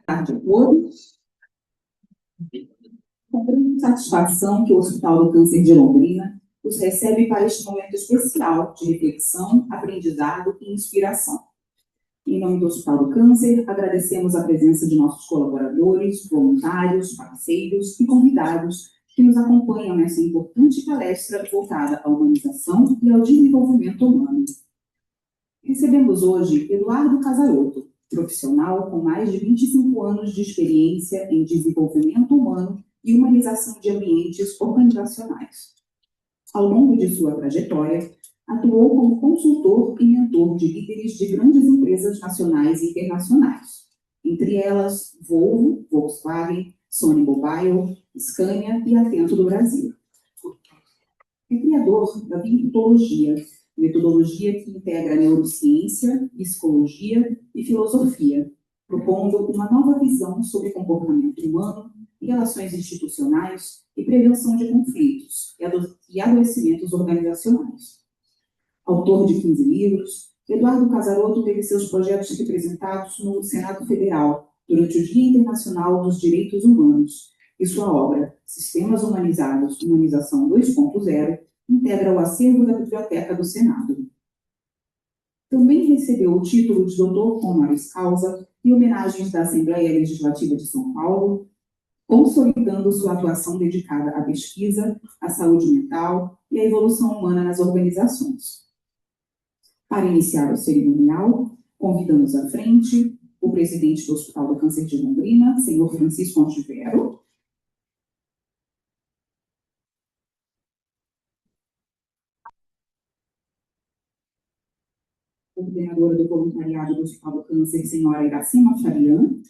Tarde a todos. Com grande satisfação que o Hospital do Câncer de Londrina os recebe para este momento especial de reflexão, aprendizado e inspiração. Em nome do Hospital do Câncer, agradecemos a presença de nossos colaboradores, voluntários, parceiros e convidados que nos acompanham nessa importante palestra voltada à humanização e ao desenvolvimento humano. Recebemos hoje Eduardo Casarotto, profissional com mais de 25 anos de experiência em desenvolvimento humano e humanização de ambientes organizacionais. Ao longo de sua trajetória, atuou como consultor e mentor de líderes de grandes empresas nacionais e internacionais, entre elas Volvo, Volkswagen, Sony Mobile, Scania e Atento do Brasil. É criador da Vinctologia, metodologia que integra neurociência, psicologia e filosofia, propondo uma nova visão sobre comportamento humano, relações institucionais e prevenção de conflitos e adoecimentos organizacionais. Autor de 15 livros, Eduardo Casarotto teve seus projetos representados no Senado Federal durante o Dia Internacional dos Direitos Humanos, e sua obra, Sistemas Humanizados, Humanização 2.0, integra o acervo da Biblioteca do Senado. Também recebeu o título de doutor honoris causa e homenagens da Assembleia Legislativa de São Paulo, consolidando sua atuação dedicada à pesquisa, à saúde mental e à evolução humana nas organizações. Para iniciar o cerimonial, convidamos à frente o presidente do Hospital do Câncer de Londrina, senhor Francisco Ontivero, coordenadora do voluntariado do Hospital do Câncer, senhora Iracema Fabian,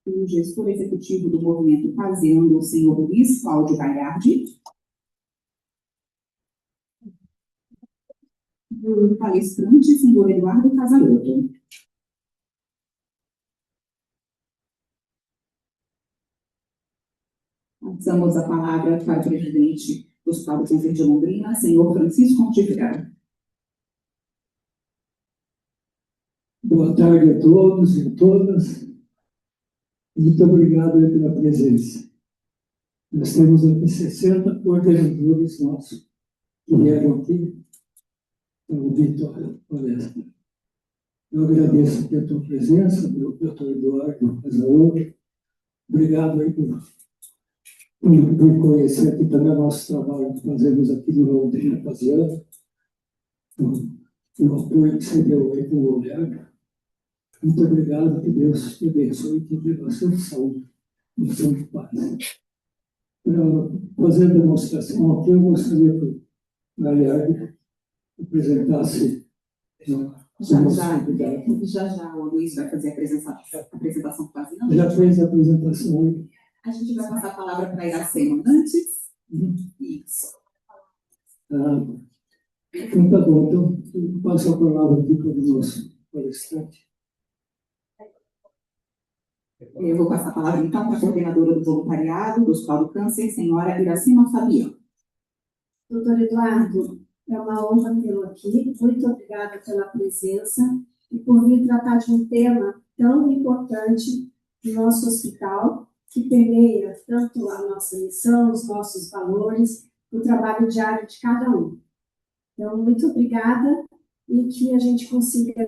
o gestor executivo do movimento Fazendo, o senhor Luiz Cláudio Gaiardi, o palestrante, senhor Eduardo Casarotto. Passamos a palavra para o presidente do Hospital do Câncer de Londrina, senhor Francisco Ontivero. Boa tarde a todos e a todas. Muito obrigado pela presença. Nós temos aqui 60 coordenadores nossos que vieram aqui para ouvir a palestra. Eu agradeço aqui a tua presença, meu doutor Eduardo Casarotto. Obrigado aí por conhecer aqui também o nosso trabalho que fazemos aqui no Londrina Fazendo, o apoio que você deu aí com o olhar. Muito obrigado, que Deus te abençoe e te dê bastante saúde e bastante paz. Para fazer a demonstração aqui, eu gostaria que o Gaiardi apresentasse Já, o Luiz vai fazer a apresentação quase não. Já fez a apresentação. A gente vai passar a palavra para a Iracema antes. Isso. Então, tá bom. Então, eu passo a palavra aqui para o nosso palestrante. Eu vou passar a palavra, então, para a coordenadora do voluntariado do Hospital do Câncer, senhora Iracema Fabian. Doutor Eduardo, é uma honra tê-lo aqui. Muito obrigada pela presença e por vir tratar de um tema tão importante do nosso hospital, que permeia tanto a nossa missão, os nossos valores, o trabalho diário de cada um. Então, muito obrigada e que a gente consiga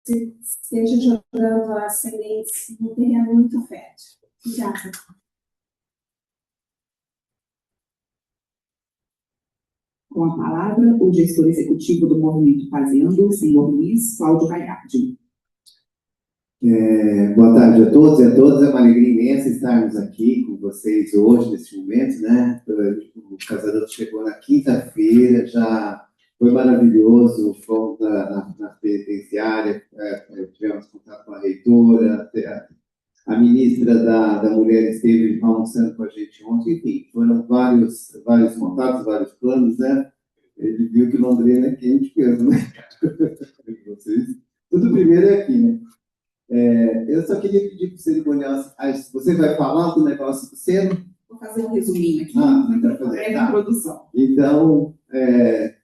esteja jogando as sementes num terreno muito fértil. Obrigada. Com a palavra, o gestor executivo do movimento Fazendo, o senhor Luiz Cláudio Gaiardi. Boa tarde a todos e a todas. É uma alegria imensa estarmos aqui com vocês hoje, nesse momento, né? O Casarotto chegou na quinta-feira, já foi maravilhoso, fomos na penitenciária, tivemos contato com a reitora, a ministra da Mulher esteve almoçando com a gente ontem, enfim, foram vários contatos, vários planos, né? Ele viu que Londrina é quente mesmo, né? Vocês, tudo primeiro é aqui, né? Eu só queria pedir para o cerimonial, você vai falar do negócio do seno? Vou fazer um resuminho aqui, Tá. breve introdução. Então,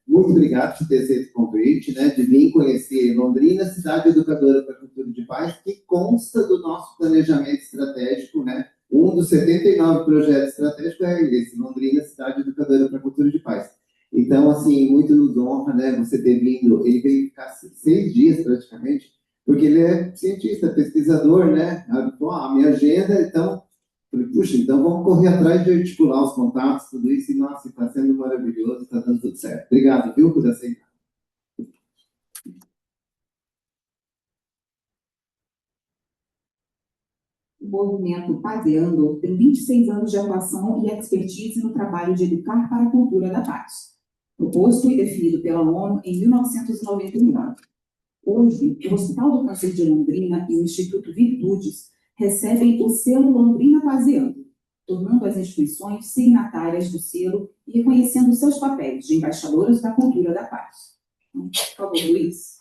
muito obrigado por ter aceito o convite, né, de vir conhecer Londrina, cidade educadora para a cultura de paz, que consta do nosso planejamento estratégico, né? Um dos 79 projetos estratégicos é esse, Londrina, cidade educadora para a cultura de paz. Então, assim, muito nos honra, né, você ter vindo. Ele veio ficar 6 dias praticamente, porque ele é cientista, pesquisador, né? A minha agenda, então, falei, puxa, então vamos correr atrás de articular os contatos, tudo isso, e nossa, está sendo maravilhoso, está dando tudo certo. Obrigado, viu, por aceitar. O movimento Pazeando tem 26 anos de atuação e expertise no trabalho de educar para a cultura da paz, proposto e definido pela ONU em 1999. Hoje, o Hospital do Câncer de Londrina e o Instituto Virtudes recebem o selo Londrina Pazeando, tornando as instituições signatárias do selo e reconhecendo seus papéis de embaixadoras da cultura da paz. Então, por favor, Luiz.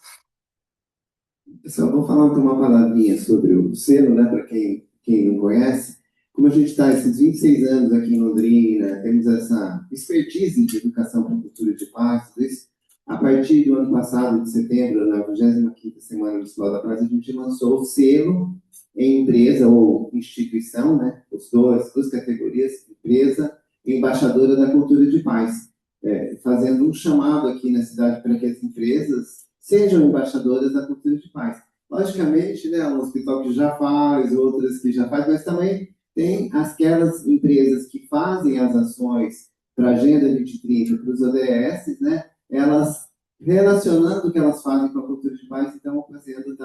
Pessoal, vou falar uma palavrinha sobre o selo, né, para quem não conhece. Como a gente está esses 26 anos aqui em Londrina, temos essa expertise de educação para a cultura de paz, tudo isso. A partir do ano passado, de setembro, na 25ª Semana Municipal da Paz, a gente lançou o selo em empresa ou instituição, né, duas categorias, empresa e embaixadora da cultura de paz, fazendo um chamado aqui na cidade para que as empresas sejam embaixadoras da cultura de paz. Logicamente, né, um hospital que já faz, outras que já faz, mas também tem aquelas empresas que fazem as ações para a Agenda 2030, para os ODS, né, elas relacionando o que elas fazem com a cultura de paz, então fazendo,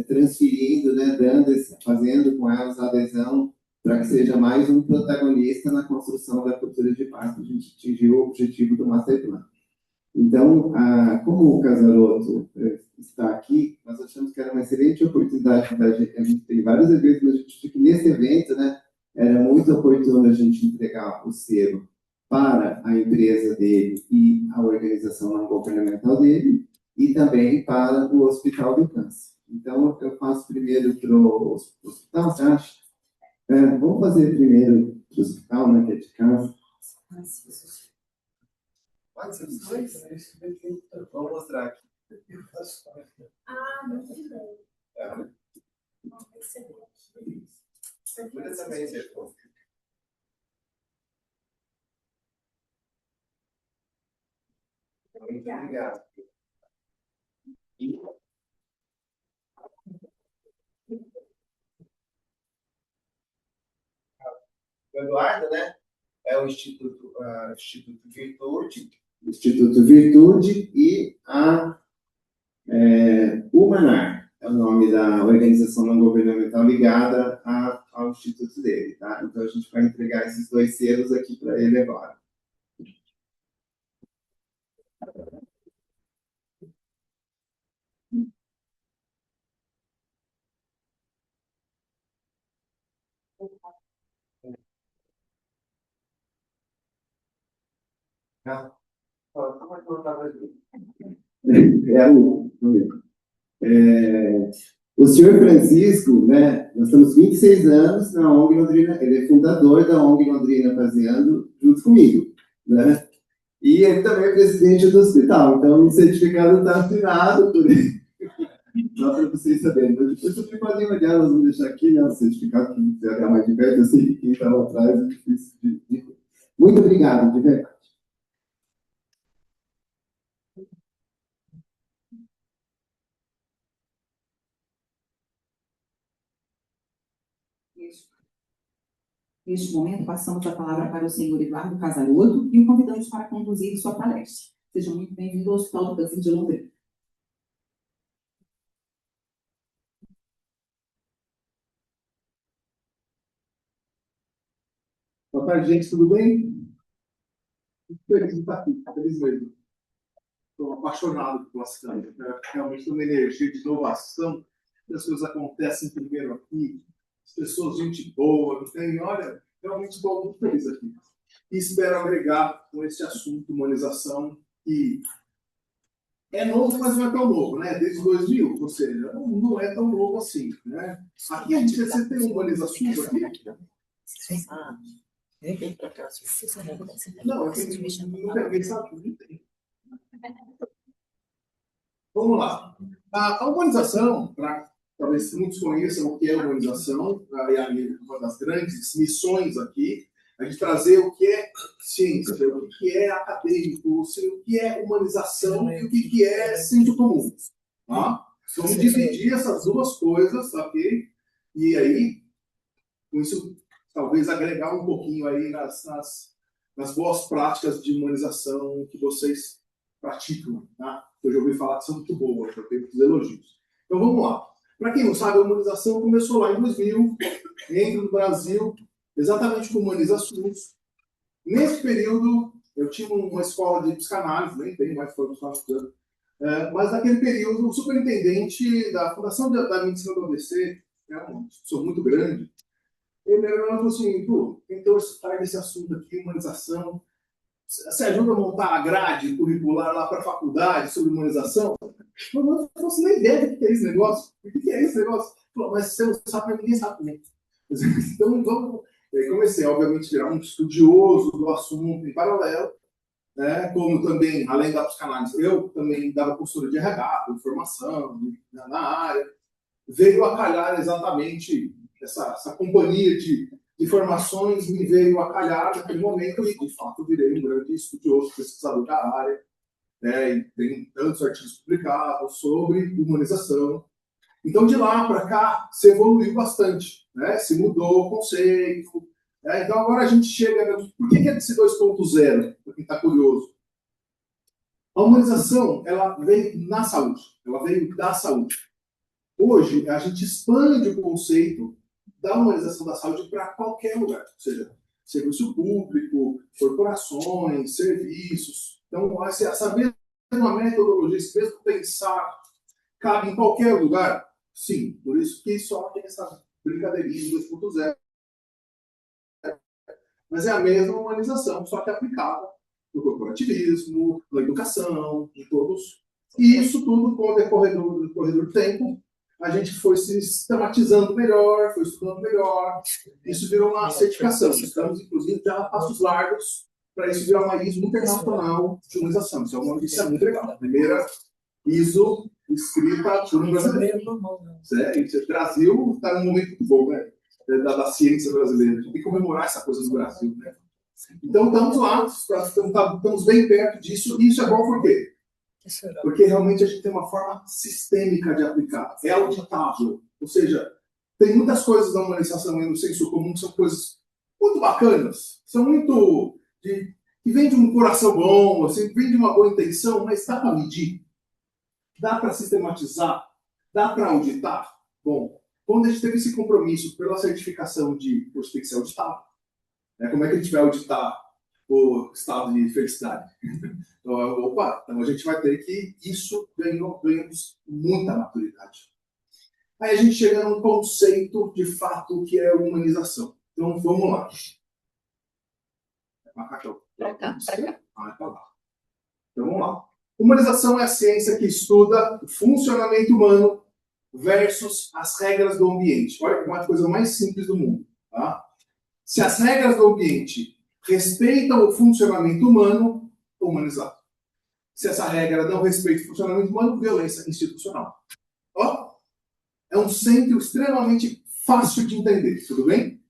transferindo, né, fazendo com elas a adesão para que seja mais um protagonista na construção da cultura de paz, para a gente atingir o objetivo do Master Plan. Então, como o Casaroto está aqui, nós achamos que era uma excelente oportunidade da gente. A gente tem vários eventos, mas a gente acha que nesse evento, né, era muito oportuno a gente entregar o selo para a empresa dele e a organização não governamental dele, e também para o Hospital do Câncer. Então, eu faço primeiro para o hospital, você acha? Vamos fazer primeiro para o hospital, né, que é de casa. Pode ser os dois? Vou mostrar aqui. Muito bem. Segura também, Zé. Obrigado. O Eduardo, né? É o Instituto Virtude e a Humanar, é o nome da organização não governamental ligada ao instituto dele, tá? Então a gente vai entregar esses 2 selos aqui para ele agora. O senhor Francisco, né, nós estamos 26 anos na ONG Londrina, ele é fundador da ONG Londrina Pazeando, junto comigo, né? E ele também é presidente do hospital, então o certificado está assinado por ele. Só para vocês saberem. Mas depois vocês podem olhar, nós vamos deixar aqui, né, o certificado, que quiser olhar mais de perto, eu sei que quem está lá atrás é difícil de... Muito obrigado, de verdade. Neste momento, passamos a palavra para o senhor Eduardo Casaroto e o convidamos para conduzir sua palestra. Seja muito bem-vindo ao Hospital do Câncer de Londrina. Boa tarde, gente, tudo bem? Feliz de estar aqui, feliz mesmo. Estou apaixonado pela cidade. Realmente tem uma energia de inovação. As coisas acontecem primeiro aqui, as pessoas, gente boa, não tem, olha, realmente estou muito feliz aqui. E espero agregar com esse assunto, humanização, que é novo, mas não é tão novo, né? Desde 2000, ou seja, não é tão novo assim, né? Aqui a gente tem humanização aqui. Não, não peguei, sabe? Não tem. Vamos lá. A humanização, talvez muitos conheçam o que é humanização, é uma das grandes missões aqui, a gente trazer o que é ciência, o que é acadêmico, o que é humanização e o que é senso comum. Tá? Vamos dividir essas duas coisas, ok? E aí, com isso, talvez agregar um pouquinho aí nas boas práticas de humanização que vocês praticam, tá? Eu já ouvi falar que são muito boas, eu tenho muitos elogios. Então vamos lá. Para quem não sabe, a humanização começou lá em 2000, dentro do Brasil, exatamente com humanizações. Nesse período, eu tinha uma escola de psicanálise, nem tem mais escola de psicanálise, mas naquele período, o superintendente da Fundação da Medicina do ABC, que é uma instituição muito grande, ele falou assim, tem que estar nesse assunto aqui, humanização. Você ajuda a montar a grade curricular lá para a faculdade sobre humanização? Eu não faço nem ideia do que é esse negócio. O que é esse negócio? Mas você não sabe, mas ninguém sabe também. Então, vamos... Eu comecei, obviamente, a virar um estudioso do assunto em paralelo, né? Como também, além da psicanálise, eu também dava consultoria de RH, informação na área. Veio a calhar exatamente essa companhia de informações me veio a calhar naquele momento e, de fato, eu virei um grande estudioso, pesquisador da área, né, e tem tantos artigos publicados sobre humanização. Então, de lá para cá, se evoluiu bastante, né, se mudou o conceito. Né, então, agora a gente chega... Por que é esse 2.0, para quem está curioso? A humanização, ela veio na saúde, ela veio da saúde. Hoje, a gente expande o conceito da humanização da saúde para qualquer lugar, ou seja, serviço público, corporações, serviços. Então, essa mesma metodologia, esse mesmo pensar, cabe em qualquer lugar? Sim, por isso que só tem essa brincadeirinha de 2.0. Mas é a mesma humanização, só que aplicada no corporativismo, na educação, em todos. E isso tudo, com o decorrer do tempo, a gente foi se sistematizando melhor, foi estudando melhor. Isso virou uma certificação. Estamos, inclusive, já a passos largos para isso virar uma ISO internacional de humanização. Isso é uma notícia muito legal. A primeira ISO escrita por um brasileiro. Sério, o Brasil está num momento muito bom, né? Da ciência brasileira. A gente tem que comemorar essa coisa do Brasil, né? Então, estamos lá, estamos bem perto disso. E isso é bom por quê? Porque realmente a gente tem uma forma sistêmica de aplicar. É auditável. Ou seja, tem muitas coisas da humanização e no senso comum que são coisas muito bacanas. São muito... que vem de um coração bom, assim, vem de uma boa intenção, mas dá para medir? Dá para sistematizar? Dá para auditar? Bom, quando a gente teve esse compromisso pela certificação de prospecção auditado, né, como é que a gente vai auditar o estado de felicidade? Então a gente vai ter que... Isso ganhamos muita maturidade. Aí a gente chega num conceito, de fato, que é humanização. Então, vamos lá. Para cá. Então, vamos lá. Humanização é a ciência que estuda o funcionamento humano versus as regras do ambiente. Olha que é uma coisa mais simples do mundo. Tá? Se as regras do ambiente respeitam o funcionamento humano, humanizado. Se essa regra não respeita o funcionamento humano, violência institucional. Ó, é um centro extremamente fácil de entender, tudo bem?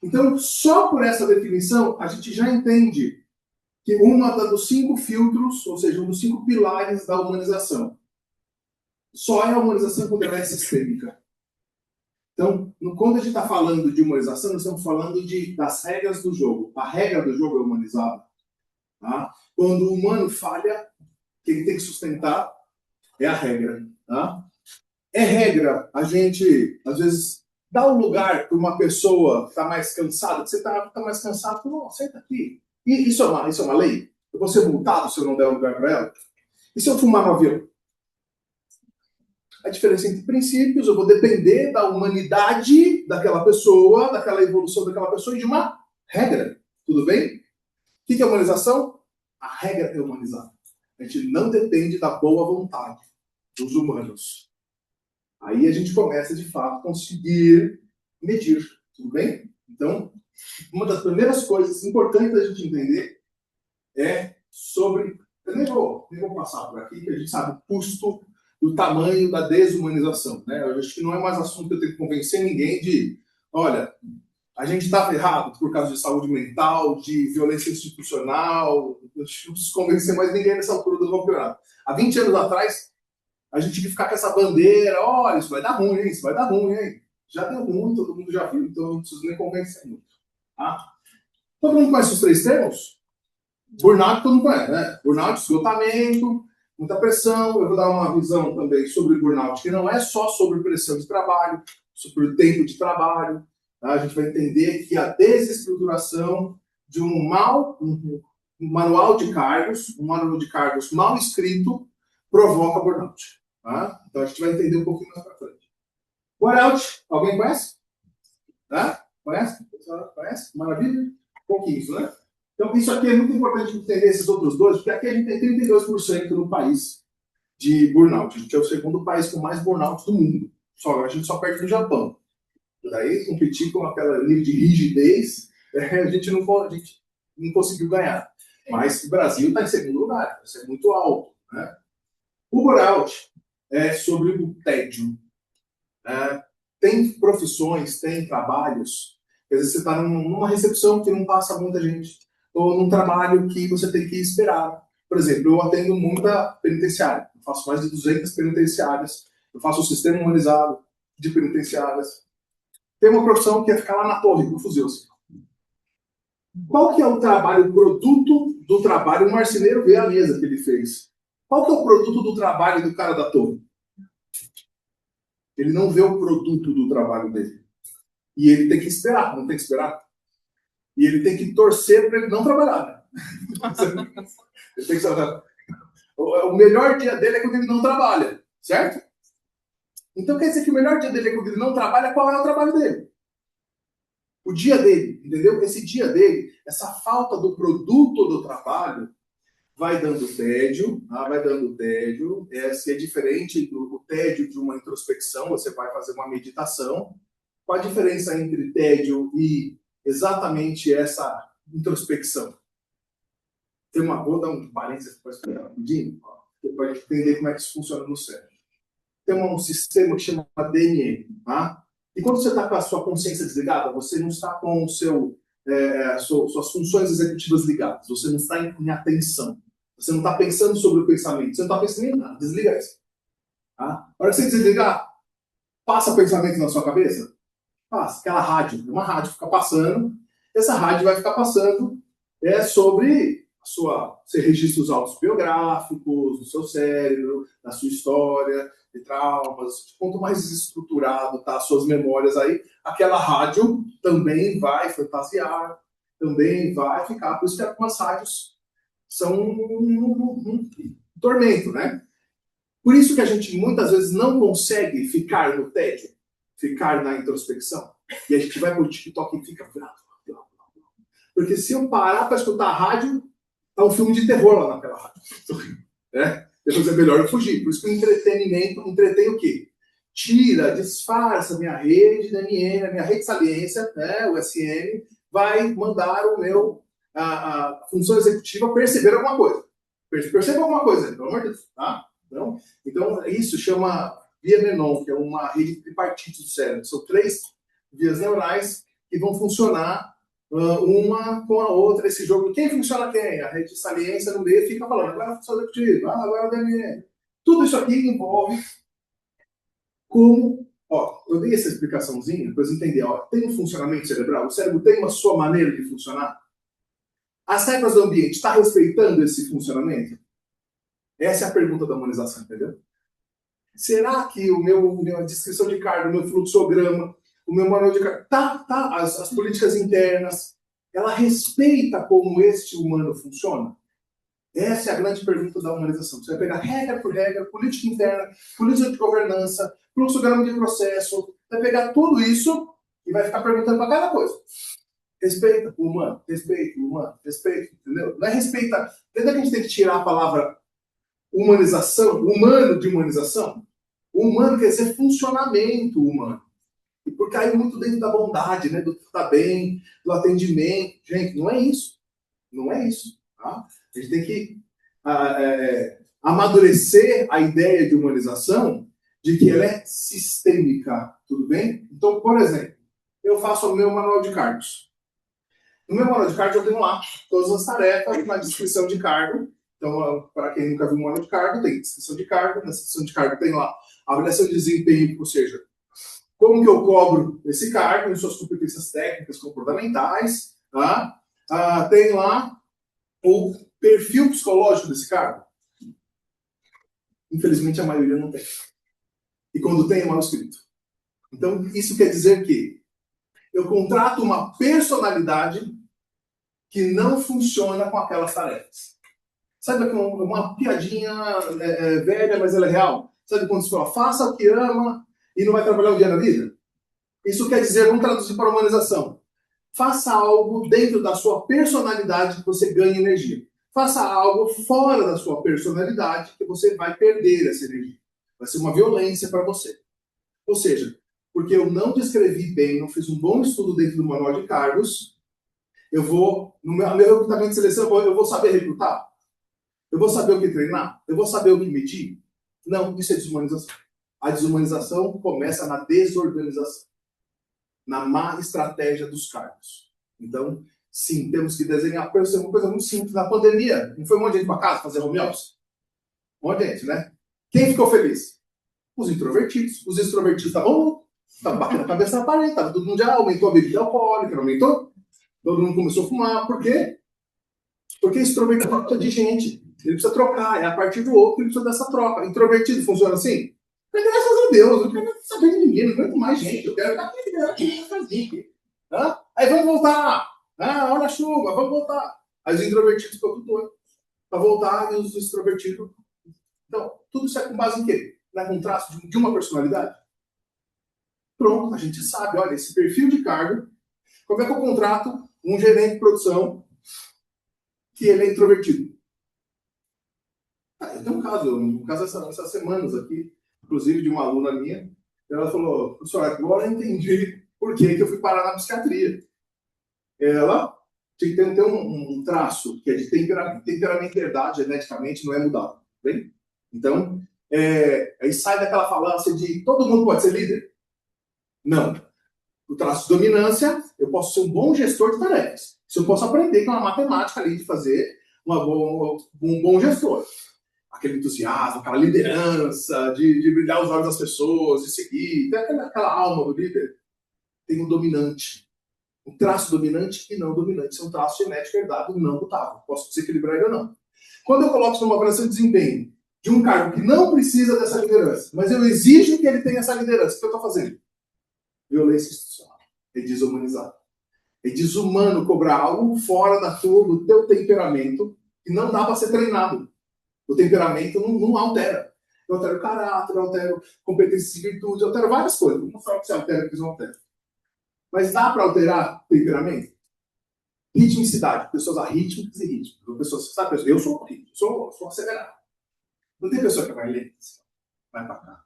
Então, só por essa definição, a gente já entende que uma dos 5 filtros, ou seja, um dos 5 pilares da humanização, só é a humanização quando ela é sistêmica. Então, quando a gente está falando de humanização, nós estamos falando das regras do jogo. A regra do jogo é humanizada. Tá? Quando o humano falha, quem tem que sustentar é a regra. Tá? É regra a gente, às vezes, dar um lugar para uma pessoa que está mais cansada, que você está mais cansado, não, senta aqui. E isso é uma lei? Eu vou ser multado se eu não der um lugar para ela? E se eu fumar no avião? A diferença entre princípios, eu vou depender da humanidade daquela pessoa, daquela evolução daquela pessoa e de uma regra. Tudo bem? O que é humanização? A regra é humanizada. A gente não depende da boa vontade dos humanos. Aí a gente começa, de fato, a conseguir medir. Tudo bem? Então, uma das primeiras coisas importantes da gente entender é sobre... Eu nem vou passar por aqui, que a gente sabe o custo do tamanho da desumanização, né? Eu acho que não é mais assunto que eu tenho que convencer ninguém de, olha, a gente está ferrado por causa de saúde mental, de violência institucional, eu não preciso convencer mais ninguém nessa altura do campeonato. Há 20 anos atrás, a gente tinha que ficar com essa bandeira, olha, isso vai dar ruim, hein? Isso vai dar ruim, hein? Já deu ruim, todo mundo já viu, então eu não preciso nem convencer muito. Tá? Todo mundo conhece os 3 termos? Burnout todo mundo conhece, né? Burnout, esgotamento, muita pressão. Eu vou dar uma visão também sobre burnout, que não é só sobre pressão de trabalho, sobre o tempo de trabalho. Tá? A gente vai entender que a desestruturação de um manual de cargos mal escrito, provoca burnout. Tá? Então a gente vai entender um pouquinho mais para frente. Burnout, alguém conhece? Tá? Conhece? Conhece? Maravilha? Pouquinho, né? Então, isso aqui é muito importante entender esses outros dois, porque aqui a gente tem 32% no país de burnout. A gente é o segundo país com mais burnout do mundo. A gente só perde no Japão. Daí, competir com aquele nível de rigidez, a gente não conseguiu ganhar. Mas o Brasil está em segundo lugar, isso é muito alto. Né? O burnout é sobre o tédio. Tem profissões, tem trabalhos, às vezes você está numa recepção que não passa muita gente, ou num trabalho que você tem que esperar. Por exemplo, eu atendo muita penitenciária, eu faço mais de 200 penitenciárias, eu faço o sistema humanizado de penitenciárias. Tem uma profissão que é ficar lá na torre, no fuzil. Qual que é o trabalho, o produto do trabalho? O marceneiro vê a mesa que ele fez. Qual que é o produto do trabalho do cara da torre? Ele não vê o produto do trabalho dele. E ele tem que esperar, não tem que esperar? E ele tem que torcer para ele não trabalhar. Né? Ele tem que trabalhar. O melhor dia dele é quando ele não trabalha, certo? Então quer dizer que o melhor dia dele é quando ele não trabalha, qual é o trabalho dele? O dia dele, entendeu? Esse dia dele, essa falta do produto do trabalho, vai dando tédio, vai dando tédio. Esse é diferente do tédio de uma introspecção, você vai fazer uma meditação. Qual a diferença entre tédio e exatamente essa introspecção? Vou dar um parênteses para explicar rapidinho, para a gente entender como é que isso funciona no cérebro. Tem um sistema que chama DNE, tá? E quando você está com a sua consciência desligada, você não está com suas funções executivas ligadas, você não está em atenção, você não está pensando sobre o pensamento, você não está pensando em nada, desliga isso. Tá? A hora que você desligar, passa pensamento na sua cabeça? Passa, aquela rádio, uma rádio fica passando, essa rádio vai ficar passando sobre você registra os autos biográficos do seu cérebro, da sua história, de traumas. Quanto mais estruturado tá as suas memórias aí, aquela rádio também vai fantasiar, também vai ficar. Por isso que algumas rádios são um tormento, né? Por isso que a gente muitas vezes não consegue ficar no tédio, ficar na introspecção. E a gente vai pro TikTok e fica... Porque se eu parar para escutar a rádio, tá um filme de terror lá naquela rádio. Depois é melhor eu fugir. Por isso que o entretenimento entretém o quê? Tira, disfarça a minha rede DNN, a minha rede de saliência, né, o SM, vai mandar o meu a função executiva perceber alguma coisa. Perceba alguma coisa, pelo amor de Deus. Tá? Então, isso chama via Menon, que é uma rede tripartite do cérebro. São 3 vias neurais que vão funcionar uma com a outra, esse jogo. Quem funciona quem? A rede de saliência no meio fica falando, agora a função executiva, agora o DNN. Tudo isso aqui envolve como... eu dei essa explicaçãozinha para você entender. Tem um funcionamento cerebral, o cérebro tem uma sua maneira de funcionar. As regras do ambiente, está respeitando esse funcionamento? Essa é a pergunta da humanização, entendeu? Será que minha descrição de carga, o meu fluxograma, o meu manual de carga, as políticas internas, ela respeita como este humano funciona? Essa é a grande pergunta da humanização. Você vai pegar regra por regra, política interna, política de governança, fluxograma de processo, vai pegar tudo isso e vai ficar perguntando para cada coisa. Respeita o humano, respeita, entendeu? Não é respeita. Entendeu que a gente tem que tirar a palavra humanização, humano de humanização? O humano quer dizer funcionamento humano. E por cair muito dentro da bondade, né? Do tá bem, do atendimento. Gente, não é isso. Não é isso. Tá? A gente tem que amadurecer a ideia de humanização de que ela é sistêmica. Tudo bem? Então, por exemplo, eu faço o meu manual de cargos. No meu manual de cargos eu tenho lá todas as tarefas na descrição de cargo. Então, para quem nunca viu o manual de cargo, tem descrição de cargo. Na descrição de cargo tem lá a avaliação de desempenho, ou seja, como que eu cobro esse cargo, em suas competências técnicas, comportamentais. Tá? Tem lá o perfil psicológico desse cargo. Infelizmente, a maioria não tem. E quando tem, é mal escrito. Então, isso quer dizer que eu contrato uma personalidade que não funciona com aquelas tarefas. Sabe uma piadinha velha, mas ela é real? Sabe quando você fala, faça o que ama e não vai trabalhar um dia na vida? Isso quer dizer, vamos traduzir para a humanização. Faça algo dentro da sua personalidade que você ganhe energia. Faça algo fora da sua personalidade que você vai perder essa energia. Vai ser uma violência para você. Ou seja, porque eu não descrevi bem, não fiz um bom estudo dentro do manual de cargos, eu vou, no meu recrutamento de seleção, eu vou saber recrutar? Eu vou saber o que treinar? Eu vou saber o que medir? Não, isso é desumanização. A desumanização começa na desorganização, na má estratégia dos cargos. Então, sim, temos que desenhar. Por exemplo, uma coisa muito simples. Na pandemia, não foi um monte de gente para casa fazer home office? Um monte de gente, né? Quem ficou feliz? Os introvertidos. Os extrovertidos estavam batendo a cabeça na parede. Todo mundo já aumentou a bebida alcoólica, não aumentou? Todo mundo começou a fumar. Por quê? Porque extrovertido precisa de gente. Ele precisa trocar. É a partir do outro que ele precisa dessa troca. Introvertido funciona assim? Mas graças a Deus, eu não quero saber de ninguém, não aguento mais gente. Eu quero ficar aqui. Aí vamos voltar. Olha a chuva, vamos voltar. Aí os introvertidos ficam tudo doido. Para voltar, e os extrovertidos. Então, tudo isso é com base em quê? Com traço de uma personalidade? Pronto, a gente sabe, olha, esse perfil de cargo, como é que eu contrato um gerente de produção que ele é introvertido? Eu tenho um caso essas semanas aqui, inclusive de uma aluna minha, ela falou, professor, agora eu entendi por que eu fui parar na psiquiatria. Ela tem que ter um traço que é de temperamento herdado geneticamente, não é mudado. Bem? Então, aí sai daquela falácia de todo mundo pode ser líder. Não. O traço de dominância, eu posso ser um bom gestor de tarefas. Se eu posso aprender com a matemática ali de fazer um bom gestor. Aquele entusiasmo, aquela liderança, de brilhar os olhos das pessoas, de seguir. Tem aquela alma do líder. Tem um dominante. Um traço dominante e não dominante. Isso é um traço genético herdado não mutável. Posso desequilibrar ele ou não. Quando eu coloco numa avaliação de desempenho de um cargo que não precisa dessa liderança, mas eu exijo que ele tenha essa liderança, o que eu estou fazendo? Violência institucional. É desumanizado. É desumano cobrar algo fora do teu temperamento que não dá para ser treinado. O temperamento não altera. Eu altero caráter, eu altero competências e virtudes, eu altero várias coisas. Não falo que você altera, que você não altera. Mas dá para alterar temperamento? Ritmicidade. Pessoas arrítmicas e rítmicas. Pessoas, sabe, eu sou rítmico, sou acelerado. Não tem pessoa que é mais lenta, assim, vai para cá.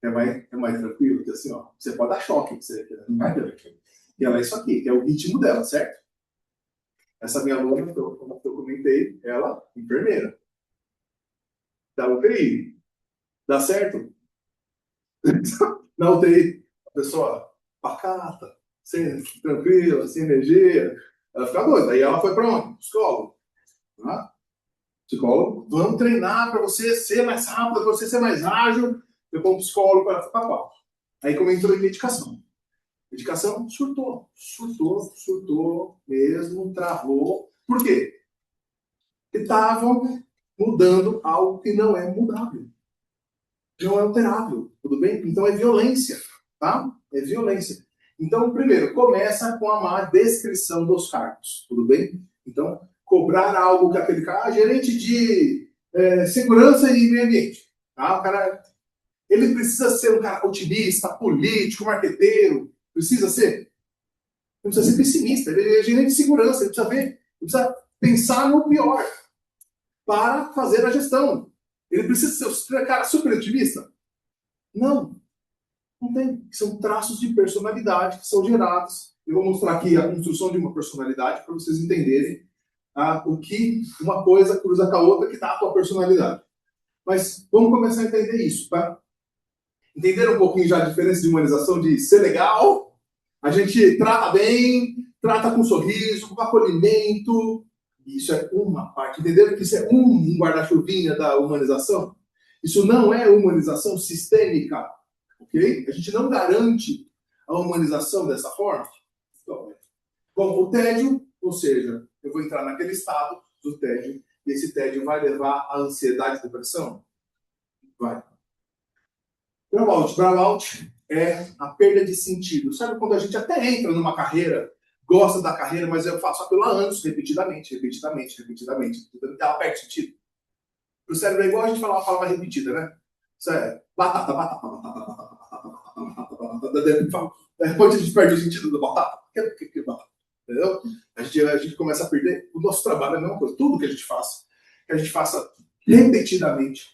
É mais tranquilo, que assim, ó, você pode dar choque, você não vai ter. E ela é isso aqui, que é o ritmo dela, certo? Essa minha aluna, como eu comentei, ela, enfermeira. Da UTI. Dá certo? Na UTI, a pessoa pacata, tranquila, sem energia, ela fica doida. Aí ela foi para onde? Psicólogo. Psicólogo, vamos treinar para você ser mais rápido, para você ser mais ágil. Eu como psicólogo para ficar qual? Aí comentou em medicação. Medicação surtou mesmo, travou. Por quê? Porque estavam mudando algo que não é mudável. Não é alterável, tudo bem? Então é violência, tá? É violência. Então, primeiro, começa com a má descrição dos cargos, tudo bem? Então, cobrar algo que aquele cara, gerente de segurança e meio ambiente, tá? O cara, ele precisa ser um cara otimista, político, marqueteiro, precisa ser? Não precisa ser pessimista, ele é gerente de segurança, ele precisa pensar no pior para fazer a gestão. Ele precisa ser um cara super otimista? Não. Não tem. São traços de personalidade que são gerados. Eu vou mostrar aqui a construção de uma personalidade para vocês entenderem o que uma coisa cruza com a outra que dá a tua personalidade. Mas vamos começar a entender isso, tá? Entender um pouquinho já a diferença de humanização, de ser legal, a gente trata bem, trata com sorriso, com acolhimento. Isso é uma parte. Entenderam que isso é um guarda-chuvinha da humanização? Isso não é humanização sistêmica, ok? A gente não garante a humanização dessa forma. Então, bom, o tédio, ou seja, eu vou entrar naquele estado do tédio, e esse tédio vai levar à ansiedade e depressão? Vai. Burnout. Burnout é a perda de sentido. Sabe quando a gente até entra numa carreira, gosta da carreira, mas eu faço aquilo há anos, repetidamente. Ela perde sentido. Pro cérebro é igual a gente falar uma palavra repetida, né? Isso é batata. Depois a gente perde o sentido da batata. Que batata? Entendeu? A gente começa a perder. O nosso trabalho é a mesma coisa. Tudo que a gente faça repetidamente,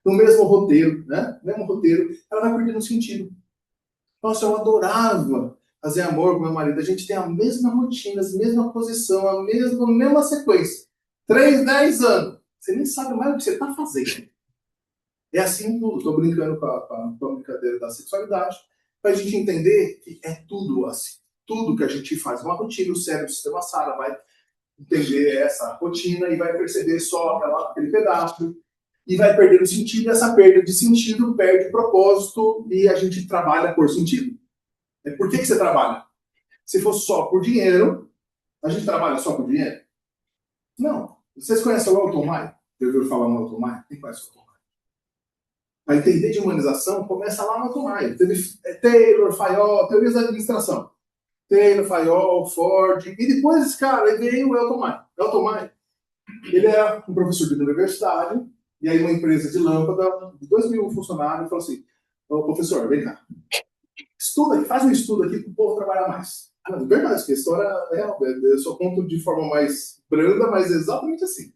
no mesmo roteiro, né? Mesmo roteiro, ela vai perdendo sentido. Nossa, eu adorava fazer amor com meu marido. A gente tem a mesma rotina, a mesma posição, a mesma sequência. 3, 10 anos. Você nem sabe mais o que você está fazendo. É assim tudo. Estou brincando com a brincadeira da sexualidade, para a gente entender que é tudo assim. Tudo que a gente faz uma rotina, o cérebro, o sistema SARA vai entender essa rotina e vai perceber só aquele pedaço e vai perder o sentido, e essa perda de sentido perde o propósito e a gente trabalha por sentido. Por que você trabalha? Se fosse só por dinheiro, a gente trabalha só por dinheiro? Não. Vocês conhecem o Elton Maia? Eu ouviu falar no Elton Maia? Quem conhece o Elton Maia? Para entender de humanização, começa lá no Elton Maia. Teve Taylor, Fayol, teorias da administração. Taylor, Fayol, Ford, e depois esse cara veio o Elton Maia. Elton Maia, ele era um professor de universidade, e aí uma empresa de lâmpada, de 2.000 funcionários, falou assim, professor, vem cá, estuda aqui, faz um estudo aqui para o povo trabalhar mais. É verdade, porque a história é real, eu só conto de forma mais branda, mas é exatamente assim.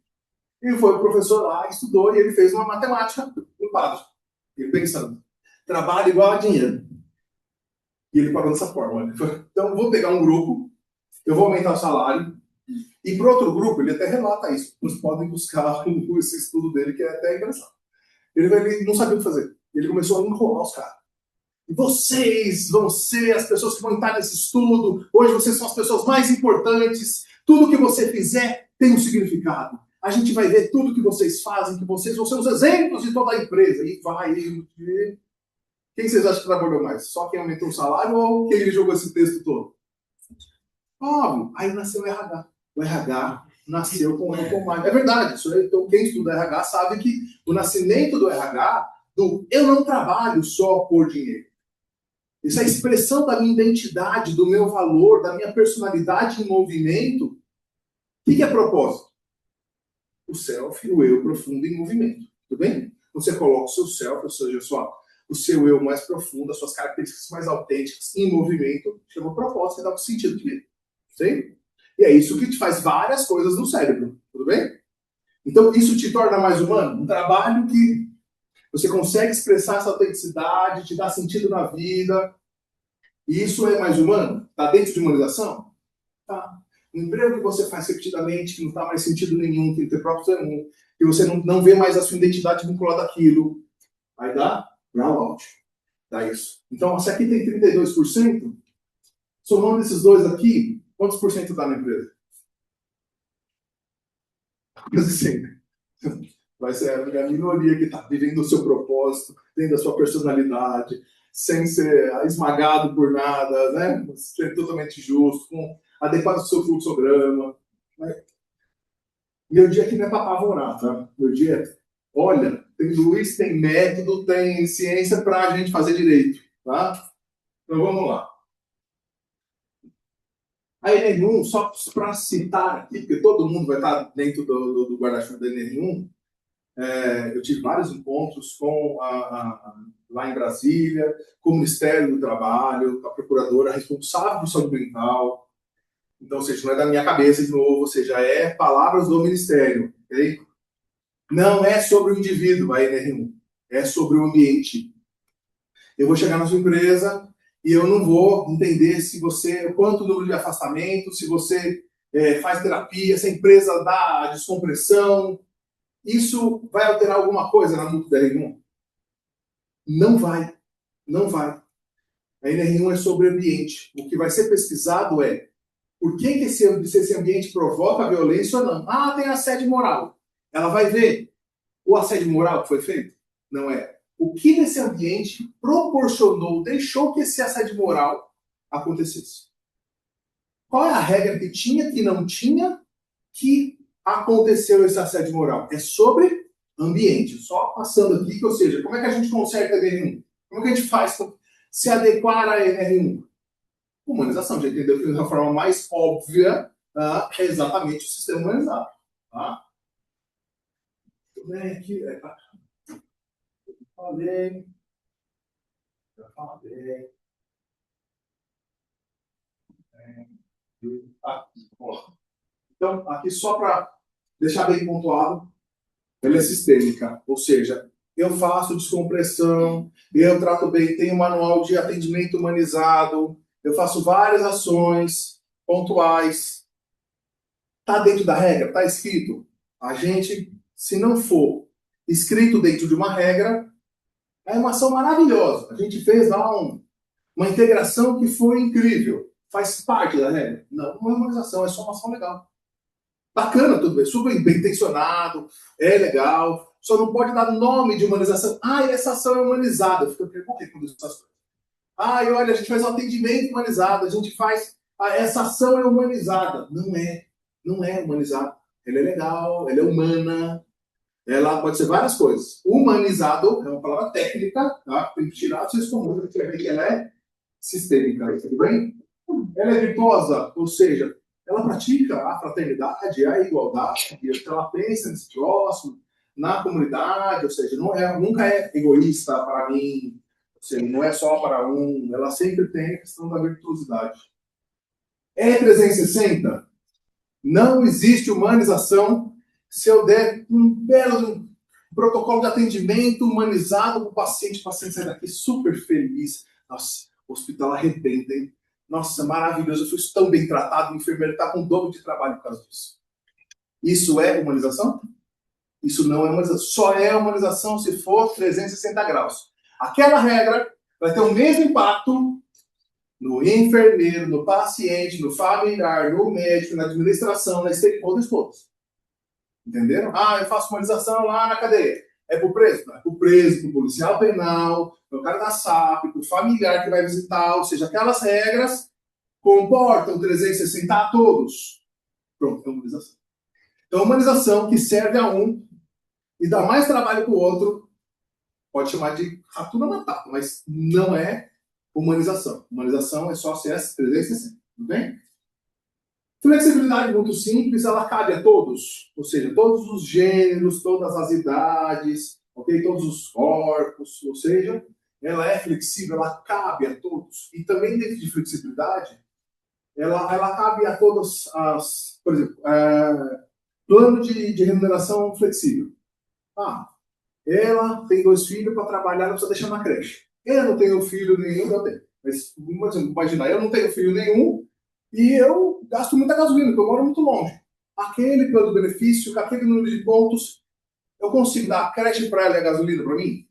E foi o professor lá, estudou, e ele fez uma matemática no quadro. Ele pensando, trabalho igual a dinheiro. E ele parou dessa forma. Ele falou, então, vou pegar um grupo, eu vou aumentar o salário, e para outro grupo, ele até relata isso. Vocês podem buscar esse estudo dele, que é até engraçado. Ele não sabia o que fazer. Ele começou a enrolar os caras. Vocês vão ser as pessoas que vão entrar nesse estudo. Hoje vocês são as pessoas mais importantes. Tudo que você fizer tem um significado. A gente vai ver tudo que vocês fazem, que vocês vão ser os exemplos de toda a empresa. E vai. Quem vocês acham que trabalhou mais? Só quem aumentou o salário ou quem jogou esse texto todo? Óbvio. Aí nasceu o RH. O RH nasceu com o Elton Maia. É verdade. Isso aí, então, quem estuda RH sabe que o nascimento do RH, eu não trabalho só por dinheiro. Essa expressão da minha identidade, do meu valor, da minha personalidade em movimento. O que é propósito? O self, o eu profundo em movimento. Tudo bem? Você coloca o seu self, ou seja, o seu eu mais profundo, as suas características mais autênticas em movimento, chama propósito, que dá o sentido de vida. Sim? E é isso que te faz várias coisas no cérebro. Tudo bem? Então, isso te torna mais humano? Um trabalho que você consegue expressar essa autenticidade, te dá sentido na vida. E isso é mais humano? Está dentro de humanização? Tá. Um emprego que você faz repetidamente, que não dá mais sentido nenhum, que não tem próprio nenhum, que você não vê mais a sua identidade vinculada àquilo, vai dar burnout. Dá isso. Então, se aqui tem 32%, somando esses dois aqui, quantos por cento dá na empresa? Assim, vai ser a minoria que está vivendo o seu propósito, tendo a sua personalidade, sem ser esmagado por nada, né? Ser totalmente justo, adequado ao seu fluxograma. Né? Meu dia aqui não é para apavorar, tá? Meu dia é, olha, tem luz, tem método, tem ciência para a gente fazer direito, tá? Então vamos lá. A NR1, só para citar aqui, porque todo mundo vai estar dentro do guarda-chuva da NR1, eu tive vários encontros com lá em Brasília, com o Ministério do Trabalho, com a procuradora responsável por saúde mental. Então, ou seja, não é da minha cabeça de novo, ou seja, é palavras do Ministério. Okay? Não é sobre o indivíduo a NR1, é sobre o ambiente. Eu vou chegar na sua empresa e eu não vou entender se você, quanto número de afastamento, se você faz terapia, se a empresa dá descompressão. Isso vai alterar alguma coisa na multa da NR1? Não vai. Não vai. A NR1 é sobre ambiente. O que vai ser pesquisado é por que esse ambiente provoca violência ou não. Ah, tem assédio moral. Ela vai ver o assédio moral que foi feito? Não é. O que nesse ambiente proporcionou, deixou que esse assédio moral acontecesse? Qual é a regra que tinha, que não tinha, que aconteceu esse assédio moral? É sobre ambiente. Só passando aqui, ou seja, como é que a gente conserta a NR1? Como é que a gente faz para se adequar à NR1? Humanização, já entendeu que a forma mais óbvia é exatamente o sistema humanizado. Tá? Tudo bem aqui. Já falei. Então, aqui só para deixar bem pontuado, ela é sistêmica, ou seja, eu faço descompressão, eu trato bem, tenho um manual de atendimento humanizado, eu faço várias ações pontuais. Está dentro da regra? Está escrito? A gente, se não for escrito dentro de uma regra, é uma ação maravilhosa. A gente fez lá uma integração que foi incrível. Faz parte da regra? Não, não é humanização, é só uma ação legal. Bacana, tudo bem, super bem intencionado, é legal, só não pode dar nome de humanização. Ah, essa ação é humanizada. Eu fico perguntando quando essas coisas. Ah, e olha, a gente faz um atendimento humanizado, a gente faz. Essa ação é humanizada. Não é humanizada. Ela é legal, ela é humana, ela pode ser várias coisas. Humanizado é uma palavra técnica, tá? Tem que tirar vocês comuns, você vai ver que ela é sistêmica, tudo bem? Ela é virtuosa, ou seja, ela pratica a fraternidade, a igualdade, ela pensa nesse próximo, na comunidade, ou seja, nunca é egoísta para mim, ou seja, não é só para um, ela sempre tem a questão da virtuosidade. É 360? Não existe humanização se eu der um belo protocolo de atendimento humanizado para o paciente sai daqui super feliz. Nossa, o hospital arrebenta, hein? Nossa, maravilhoso, eu fui tão bem tratado, o enfermeiro está com dobro de trabalho por causa disso. Isso é humanização? Isso não é humanização. Só é humanização se for 360 graus. Aquela regra vai ter o mesmo impacto no enfermeiro, no paciente, no familiar, no médico, na administração, na stakeholders todos. Entenderam? Ah, eu faço humanização lá na cadeia. É pro preso? Não, é pro preso, pro policial penal, pro cara da SAP, pro familiar que vai visitar, ou seja, aquelas regras comportam 360 a todos. Pronto, é humanização. Então, humanização que serve a um e dá mais trabalho pro outro, pode chamar de Hakuna Matata, mas não é humanização. Humanização é só CS 360, tudo bem? Flexibilidade muito simples, ela cabe a todos, ou seja, todos os gêneros, todas as idades, okay? Todos os corpos, ou seja, ela é flexível, ela cabe a todos. E também dentro de flexibilidade, ela cabe a todas as, por exemplo, plano de remuneração flexível. Ah, ela tem 2 filhos para trabalhar, não precisa deixar na creche. Eu não tenho filho nenhum, eu tenho. Mas, imagina, eu não tenho filho nenhum e eu gasto muita gasolina, porque eu moro muito longe. Aquele plano de benefício, com aquele número de pontos, eu consigo dar a creche para ela e a gasolina para mim?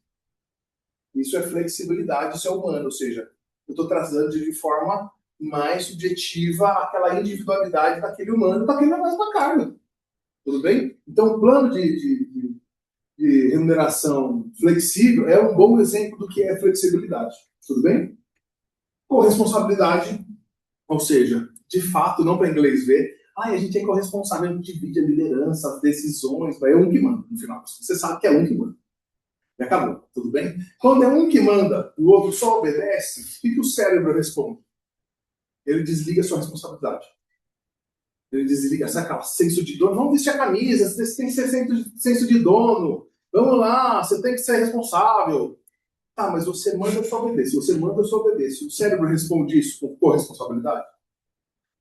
Isso é flexibilidade, isso é humano, ou seja, eu estou trazendo de forma mais subjetiva aquela individualidade daquele humano, daquele mais da carga. Tudo bem? Então, o plano de remuneração flexível é um bom exemplo do que é flexibilidade. Tudo bem? Corresponsabilidade, ou seja, de fato, não para inglês ver, a gente é corresponsável, a gente divide a liderança, as decisões, é um que manda, no final. Você sabe que é um que manda. E acabou, tudo bem? Quando é um que manda, o outro só obedece, o que o cérebro responde? Ele desliga a sua responsabilidade. Ele desliga, sabe aquela senso de dono? Vamos vestir a camisa, você tem que ser senso de dono. Vamos lá, você tem que ser responsável. Tá, mas você manda, eu só obedeço. Você manda, eu só obedeço. O cérebro responde isso com corresponsabilidade?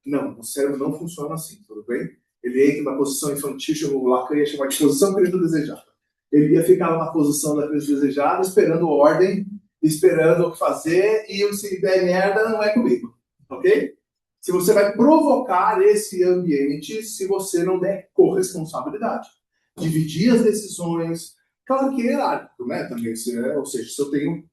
Não, o cérebro não funciona assim, tudo bem? Ele entra na posição infantil, o Lacan ia chamar de posição criança desejada. Ele ia ficar lá na posição da criança desejada, esperando ordem esperando o que fazer, e se der merda, não é comigo, ok? Se você vai provocar esse ambiente se você não der corresponsabilidade. Dividir as decisões, claro que é hierárquico, né? Também, ou seja, se eu tenho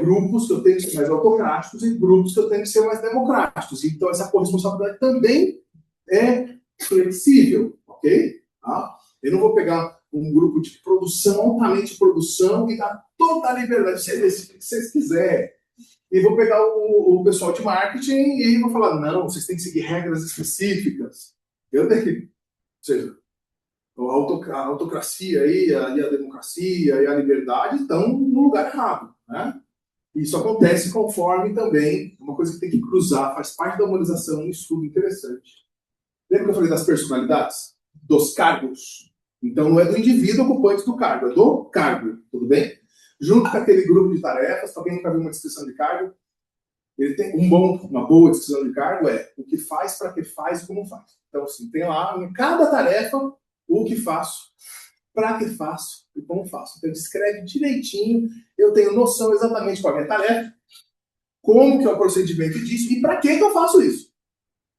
grupos que eu tenho que ser mais autocráticos e grupos que eu tenho que ser mais democráticos. Então, essa corresponsabilidade também é flexível, ok? Tá? Eu não vou pegar um grupo de produção, altamente produção, e dar toda a liberdade, se vocês quiserem. E vou pegar o pessoal de marketing e vou falar, não, vocês têm que seguir regras específicas. Eu tenho que... Ou seja, a autocracia e a democracia e a liberdade estão no lugar errado, né? Isso acontece conforme também, uma coisa que tem que cruzar, faz parte da humanização, um estudo interessante. Lembra que eu falei das personalidades? Dos cargos. Então não é do indivíduo ocupante do cargo, é do cargo, tudo bem? Junto com aquele grupo de tarefas, alguém nunca viu uma descrição de cargo? Ele tem uma boa descrição de cargo o que faz, para que faz e como faz. Então, assim, tem lá em cada tarefa o que faço, para que faço e como faço. Então, descreve direitinho, eu tenho noção exatamente qual é a minha tarefa, como que é o procedimento disso e para que eu faço isso.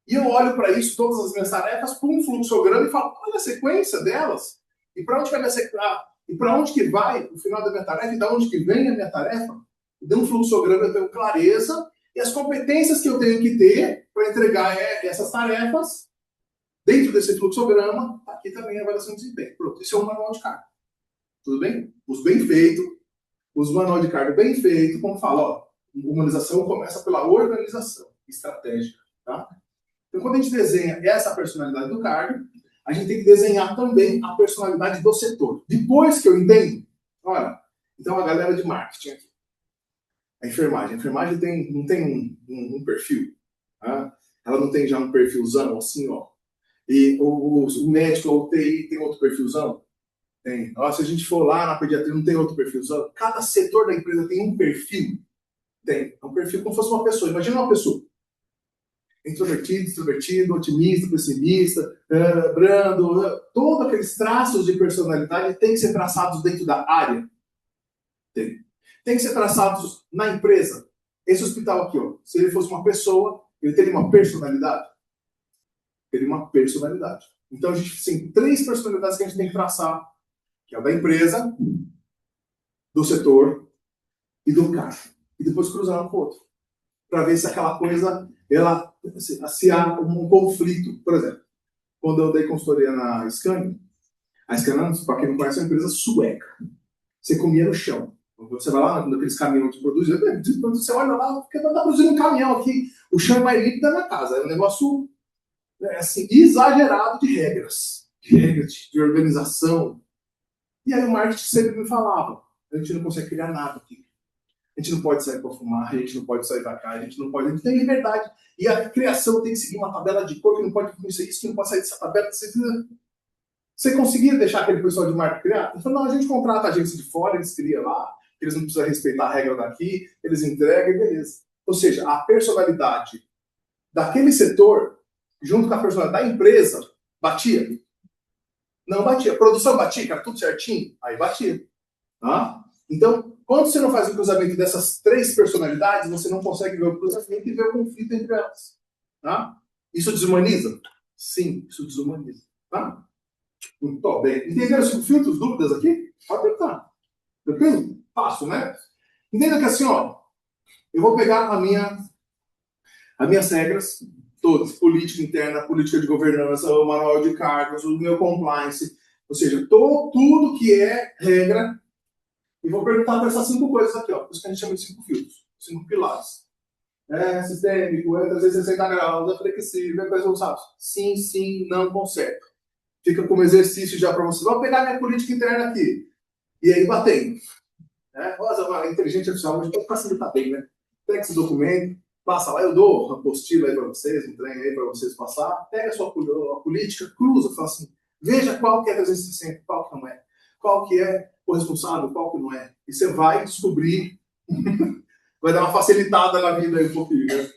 E eu olho para isso, todas as minhas tarefas, por um fluxograma e falo, olha a sequência delas, e para onde que vai o final da minha tarefa, e de onde que vem a minha tarefa. De um fluxograma eu tenho clareza, e as competências que eu tenho que ter para entregar essas tarefas, dentro desse fluxograma, aqui também a avaliação de desempenho. Pronto, isso é um manual de cargo. Tudo bem? Os manual de cargo bem feito, como fala, ó, humanização começa pela organização estratégica, tá? Então, quando a gente desenha essa personalidade do cargo, a gente tem que desenhar também a personalidade do setor. Depois que eu entendo, olha, então a galera de marketing aqui, a enfermagem não tem um perfil, tá? Ela não tem já um perfilzão assim, ó. E o médico, a UTI, tem outro perfilzão? Tem. Ó, se a gente for lá na pediatria, não tem outro perfilzão? Cada setor da empresa tem um perfil? Tem. É um perfil como se fosse uma pessoa. Imagina uma pessoa. Introvertido, extrovertido, otimista, pessimista, brando. Todos aqueles traços de personalidade têm que ser traçados dentro da área. Tem que ser traçados na empresa. Esse hospital aqui, ó, se ele fosse uma pessoa, ele teria uma personalidade? Teria uma personalidade. Então, a gente tem 3 personalidades que a gente tem que traçar, que é a da empresa, do setor e do cargo. E depois cruzar um com o outro. Para ver se aquela coisa, se há um conflito. Por exemplo, quando eu dei consultoria na Scania, a Scania, para quem não conhece, é uma empresa sueca. Você comia no chão. Você vai lá naqueles caminhões que produzem, você olha lá, porque está produzindo um caminhão aqui, o chão é mais limpo da minha casa. É um negócio assim, exagerado de regras de organização. E aí o marketing sempre me falava, a gente não consegue criar nada aqui. A gente não pode sair para fumar, a gente não pode sair para cá, a gente tem liberdade. E a criação tem que seguir uma tabela de cor, que não pode conhecer isso, que não pode sair dessa tabela. Você conseguia deixar aquele pessoal de marketing criar? Ele falou, não, a gente contrata a agência de fora, eles criam lá, eles não precisam respeitar a regra daqui, eles entregam e beleza. Ou seja, a personalidade daquele setor, junto com a personalidade da empresa, batia? Não batia. A produção batia, cara, tudo certinho? Aí batia. Tá? Então, quando você não faz o cruzamento dessas 3 personalidades, você não consegue ver o cruzamento e ver o conflito entre elas. Tá? Isso desumaniza? Sim, isso desumaniza. Tá? Muito bem. Entenderam os 5 filtros? Dúvidas aqui? Pode perguntar. Tranquilo? Fácil, né? Entenda que assim, ó, eu vou pegar as minhas regras, todas, política interna, política de governança, o manual de cargos, o meu compliance, ou seja, tudo que é regra, e vou perguntar para essas 5 coisas aqui, ó, por isso que a gente chama de 5 filtros, 5 pilares. Sistêmico, é 360 graus, é flexível, é responsável. Sim, sim, não, conserta. Fica como exercício já para vocês. Vou pegar minha política interna aqui. E aí, batendo. Nossa, inteligência artificial hoje pode facilitar bem, né? Pega esse documento, passa lá, eu dou uma apostila aí para vocês, um trem aí para vocês passar, pega a sua política, cruza, fala assim, veja qual que é 360, qual que não é, qual que é o responsável, qual que não é. E você vai descobrir, vai dar uma facilitada na vida aí um pouquinho, né?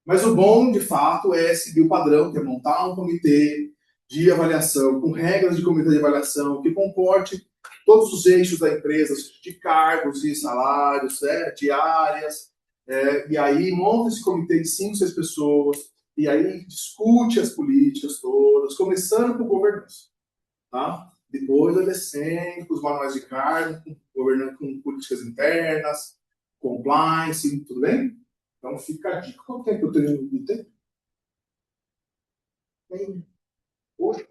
Mas o bom, de fato, é seguir o padrão, que é montar um comitê de avaliação, com regras de comitê de avaliação, que comporte todos os eixos da empresa, de cargos e salários, né, de áreas, e aí monta esse comitê de 5, 6 pessoas, e aí discute as políticas todas, começando por governança, tá? Depois vai descendo com os manuais de cargo, governando com políticas internas, compliance, tudo bem? Então fica a dica. Quanto tempo eu tenho no tempo? Hoje?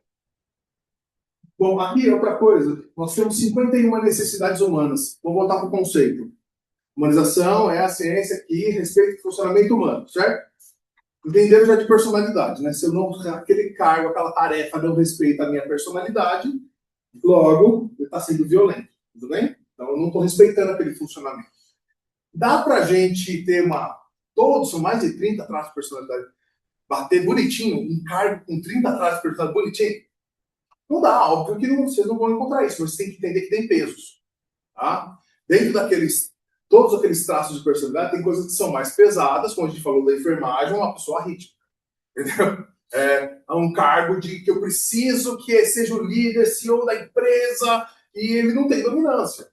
Bom, aqui outra coisa. Nós temos 51 necessidades humanas. Vamos voltar para o conceito. Humanização é a ciência que respeita o funcionamento humano, certo? Entenderam já de personalidade, né? Se eu não, aquele cargo, aquela tarefa não respeita a minha personalidade, logo, ele está sendo violento, tudo bem? Então, eu não estou respeitando aquele funcionamento. Dá para a gente ter todos, são mais de 30 traços de personalidade, bater bonitinho, um cargo com 30 traços de personalidade bonitinho? Não dá, óbvio que vocês não vão encontrar isso, mas você tem que entender que tem pesos, tá? Dentro todos aqueles traços de personalidade, tem coisas que são mais pesadas, como a gente falou da enfermagem, uma pessoa rítmica, entendeu? É um cargo que eu preciso que seja o líder, CEO da empresa, e ele não tem dominância.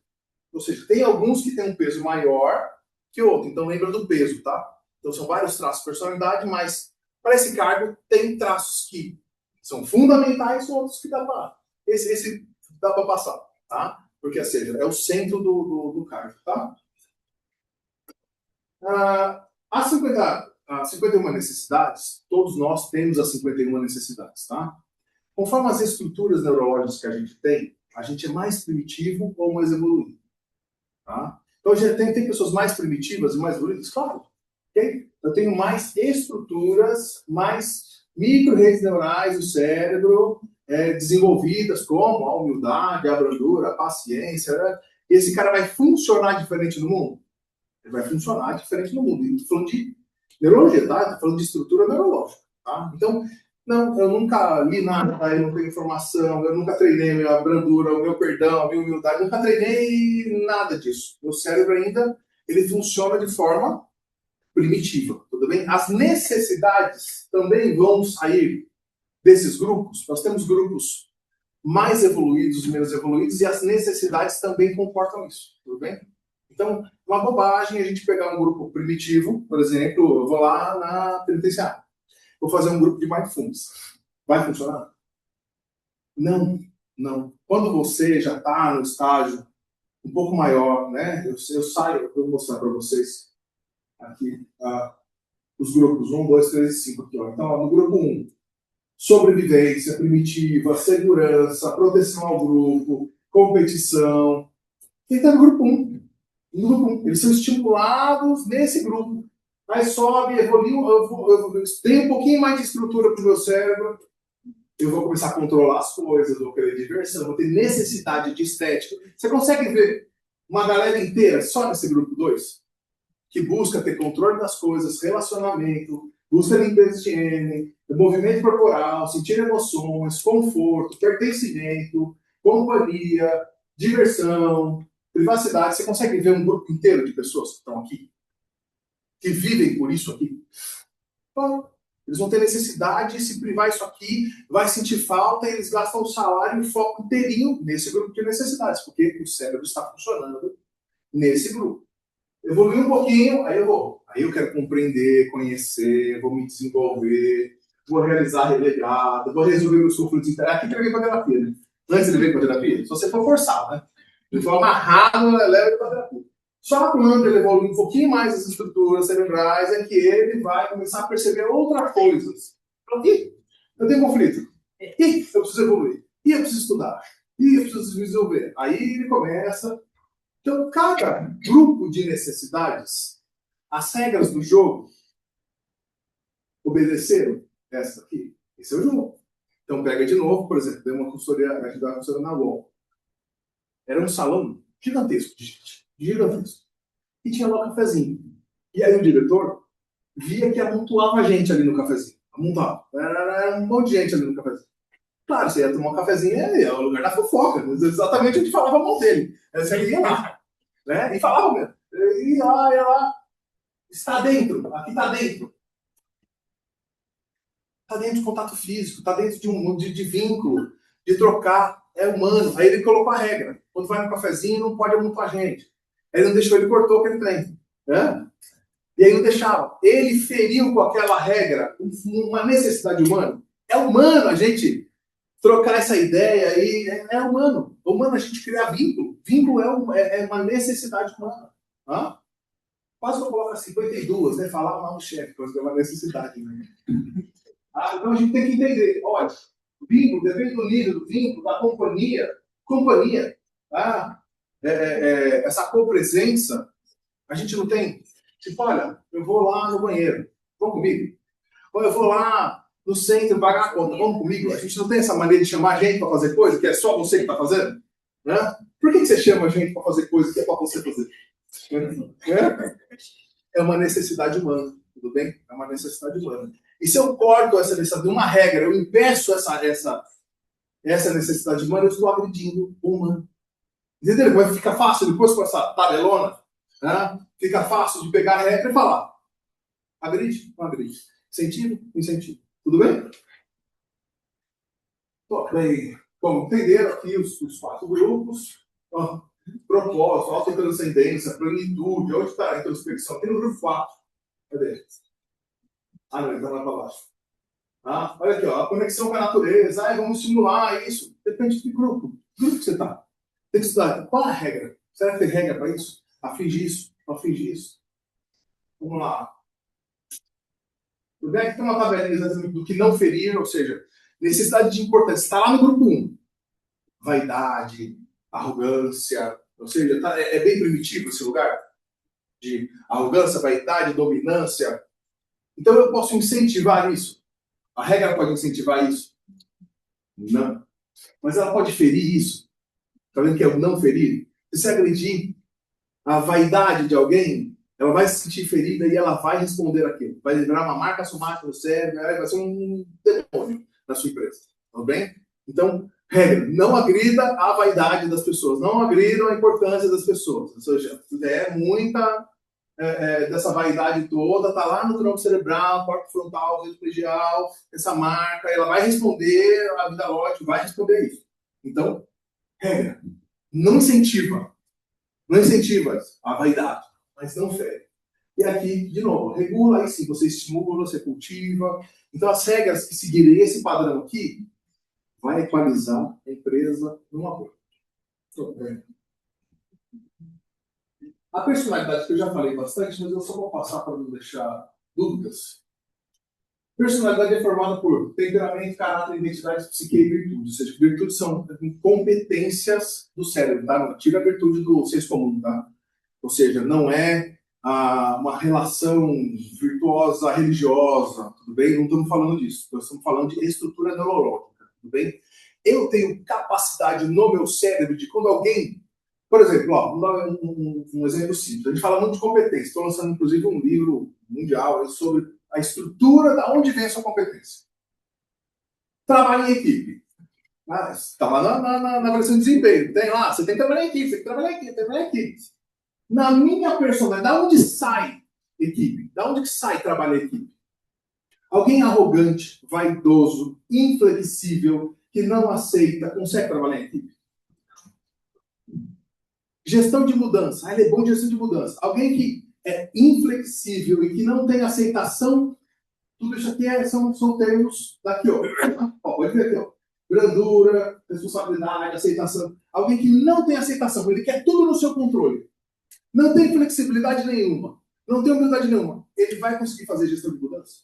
Ou seja, tem alguns que têm um peso maior que outro. Então lembra do peso, tá? Então são vários traços de personalidade, mas para esse cargo tem traços que são fundamentais e outros que dá para... Esse dá para passar, tá? Porque, ou seja, é o centro do cargo, tá? As 51 necessidades, todos nós temos as 51 necessidades, tá? Conforme as estruturas neurológicas que a gente é mais primitivo ou mais evoluído, tá? Então, já tem pessoas mais primitivas e mais evoluídas, claro, ok? Eu tenho mais estruturas, mais micro-redes neurais do cérebro desenvolvidas, como a humildade, a brandura, a paciência, né? E esse cara vai funcionar diferente no mundo? Ele vai funcionar diferente no mundo. Estou falando de neurologia, tá? Estou falando de estrutura neurológica, tá? Então, não, eu nunca li nada, tá? Eu não tenho informação, eu nunca treinei a minha brandura, o meu perdão, a minha humildade, nunca treinei nada disso. Meu cérebro ainda, ele funciona de forma primitiva, tudo bem? As necessidades também vão sair desses grupos. Nós temos grupos mais evoluídos, menos evoluídos, e as necessidades também comportam isso, tudo bem? Então, uma bobagem é a gente pegar um grupo primitivo, por exemplo, eu vou lá na penitenciária, vou fazer um grupo de mindfulness. Vai funcionar? Não, não. Quando você já está no estágio um pouco maior, né? Eu saio, eu vou mostrar para vocês aqui os grupos 1, 2, 3 e 5 aqui, ó. Então, ó, no grupo 1, sobrevivência primitiva, segurança, proteção ao grupo, competição. Quem está no grupo 1? No grupo 1. Eles são estimulados nesse grupo. Aí sobe, eu tenho um pouquinho mais de estrutura para o meu cérebro, eu vou começar a controlar as coisas, vou querer diversão, vou ter necessidade de estética. Você consegue ver uma galera inteira só nesse grupo 2? Que busca ter controle das coisas, relacionamento, busca limpeza de higiene, movimento corporal, sentir emoções, conforto, pertencimento, companhia, diversão, privacidade. Você consegue ver um grupo inteiro de pessoas que estão aqui? Que vivem por isso aqui? Então, eles vão ter necessidade de se privar isso aqui, vai sentir falta e eles gastam o salário e o foco inteirinho nesse grupo de necessidades, porque o cérebro está funcionando nesse grupo. Evoluir um pouquinho, aí eu quero compreender, conhecer, vou me desenvolver, vou realizar relegado, vou resolver meus conflitos internos. Aqui que ele vem para terapia, né? Antes ele vem para terapia, só se você for forçado, né? Ele for amarrado, leva ele para terapia. Só quando ele evolui um pouquinho mais as estruturas cerebrais é que ele vai começar a perceber outras coisas. Ih, eu tenho conflito. Ih, eu preciso evoluir. Ih, eu preciso estudar. Ih, eu preciso desenvolver. Aí ele começa. Então, cada grupo de necessidades, as regras do jogo obedeceram essa aqui. Esse é o jogo. Então, pega de novo, por exemplo, deu uma consultoria, ajudar a consultoria na UOL. Era um salão gigantesco de gente. Gigantesco. E tinha lá um cafezinho. E aí o diretor via que amontoava gente ali no cafezinho. Amontava. Era um monte de gente ali no cafezinho. Claro, você ia tomar um cafezinho, é o lugar da fofoca. Exatamente onde falava mal dele. Aí você ia lá. Né? E falava mesmo. Ia lá. Está dentro. Aqui está dentro. Está dentro de contato físico. Está dentro de vínculo. De trocar. é humano. Aí ele colocou a regra. Quando vai no cafezinho, não pode amontoar gente. Aí ele não deixou, ele cortou aquele trem. Né? E aí não deixava. Ele feriu com aquela regra uma necessidade humana. É humano a gente trocar essa ideia aí. É humano. É humano a gente criar vínculo. Vínculo é uma necessidade humana. Hã? Quase que eu coloco 52, né? Falar mal do chefe, porque é uma necessidade. Né? Então a gente tem que entender. Olha, vínculo, depende do nível do vínculo, da companhia. Tá? Essa copresença, a gente não tem. Tipo, olha, eu vou lá no banheiro, vamos comigo? Ou eu vou lá no centro pagar a conta, vamos comigo? A gente não tem essa maneira de chamar a gente para fazer coisa, que é só você que está fazendo? Né? Por que você chama a gente para fazer coisa que é para você fazer? É uma necessidade humana, tudo bem? É uma necessidade humana. E se eu corto essa necessidade de uma regra, eu impeço essa necessidade humana, eu estou agredindo o humano. Entendeu? Vai ficar fácil depois com essa tabelona, né? Fica fácil de pegar a regra e falar. Agride? Não agride. Incentivo? Incentivo. Tudo bem? Bem, como entenderam aqui os 4 grupos, ó, propósito, autotranscendência, plenitude, onde está a introspecção? Aqui no grupo 4. Cadê? Não, ele está lá para baixo. Olha aqui, ó, a conexão com a natureza. Vamos estimular isso. Depende de que grupo. Que grupo que você está? Tem que estudar. Qual a regra? Será que tem regra para isso? Aflige isso, aflige isso. Vamos lá. O Beck tem uma tabelinha do que não ferir, ou seja, necessidade de importância. Está lá no grupo 1. Vaidade, arrogância, ou seja, é bem primitivo esse lugar de arrogância, vaidade, dominância. Então eu posso incentivar isso. A regra pode incentivar isso? Não. Mas ela pode ferir isso? Está vendo que é o não ferir? Se você agredir a vaidade de alguém, ela vai se sentir ferida e ela vai responder aquilo. Vai virar uma marca somática no cérebro, vai ser um demônio na sua empresa. Tudo bem? Então, regra, não agrida a vaidade das pessoas, não agridam a importância das pessoas. Ou seja, muita dessa vaidade toda, está lá no tronco cerebral, corpo frontal, dedo predial, essa marca, ela vai responder, a vida lógica vai responder isso. Então, regra, não incentiva a vaidade, mas não fere. E aqui, de novo, regula, aí sim, você estimula, você cultiva. Então, as regras que seguirem esse padrão aqui, vai equalizar a empresa num acordo. A personalidade que eu já falei bastante, mas eu só vou passar para não deixar dúvidas. Personalidade é formada por temperamento, caráter, identidade, psique e virtude. Ou seja, virtudes são competências do cérebro, tá? Não tira a virtude do senso comum, tá? Ou seja, não é uma relação virtuosa religiosa, tudo bem? Não estamos falando disso. Nós estamos falando de estrutura neurológica, tudo bem? Eu tenho capacidade no meu cérebro de quando alguém... Por exemplo, vamos dar um exemplo simples. A gente fala muito de competência. Estou lançando, inclusive, um livro mundial sobre a estrutura de onde vem a sua competência. Trabalho em equipe. Está lá na avaliação de desempenho. Tem lá, você tem que trabalhar em equipe, você tem que trabalhar em equipe, tem que trabalhar em equipe. Na minha personalidade, da onde sai equipe? Da onde que sai trabalhar em equipe? Alguém arrogante, vaidoso, inflexível, que não aceita, consegue trabalhar em equipe? Gestão de mudança. Ele é bom de gestão de mudança. Alguém que é inflexível e que não tem aceitação, tudo isso aqui são termos daqui, ó. Pode ver aqui, ó. Brandura, responsabilidade, aceitação. Alguém que não tem aceitação, ele quer tudo no seu controle. Não tem flexibilidade nenhuma. Não tem humildade nenhuma. Ele vai conseguir fazer gestão de mudança?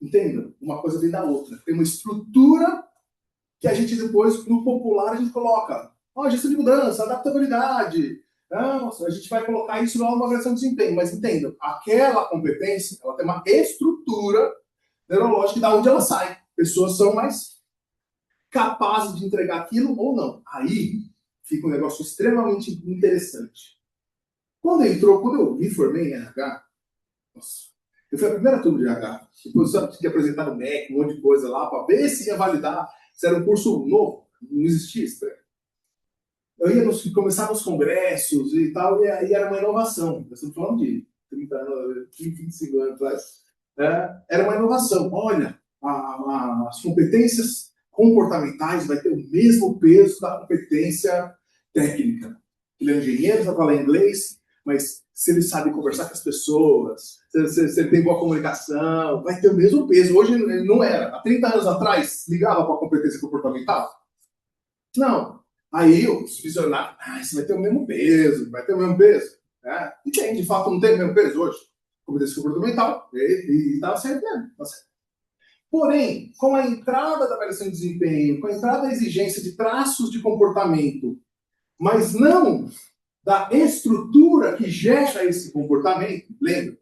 Entenda? Uma coisa vem da outra. Tem uma estrutura que a gente depois, no popular, a gente coloca. Gestão de mudança, adaptabilidade. A gente vai colocar isso numa avaliação de desempenho. Mas entenda, aquela competência, ela tem uma estrutura neurológica da onde ela sai. Pessoas são mais capazes de entregar aquilo ou não. Aí fica um negócio extremamente interessante. Quando eu me formei em RH, eu fui a primeira turma de RH. Depois eu tinha que apresentar no MEC, um monte de coisa lá, para ver se ia validar. Se era um curso novo, não existia isso. Eu ia começar nos congressos e tal, e aí era uma inovação. Nós estamos falando de 30 anos, 25 anos atrás. Era uma inovação. Olha, as competências, comportamentais vai ter o mesmo peso da competência técnica. Ele é engenheiro, sabe falar inglês, mas se ele sabe conversar com as pessoas, se ele tem boa comunicação, vai ter o mesmo peso. Hoje não era. Há 30 anos atrás, ligava para a competência comportamental? Não. Aí os visionários, isso vai ter o mesmo peso, vai ter o mesmo peso. E tem, de fato, não tem o mesmo peso hoje. Competência comportamental, e está certo mesmo. Tá certo. Porém, com a entrada da avaliação de desempenho, com a entrada da exigência de traços de comportamento, mas não da estrutura que gera esse comportamento, lembra?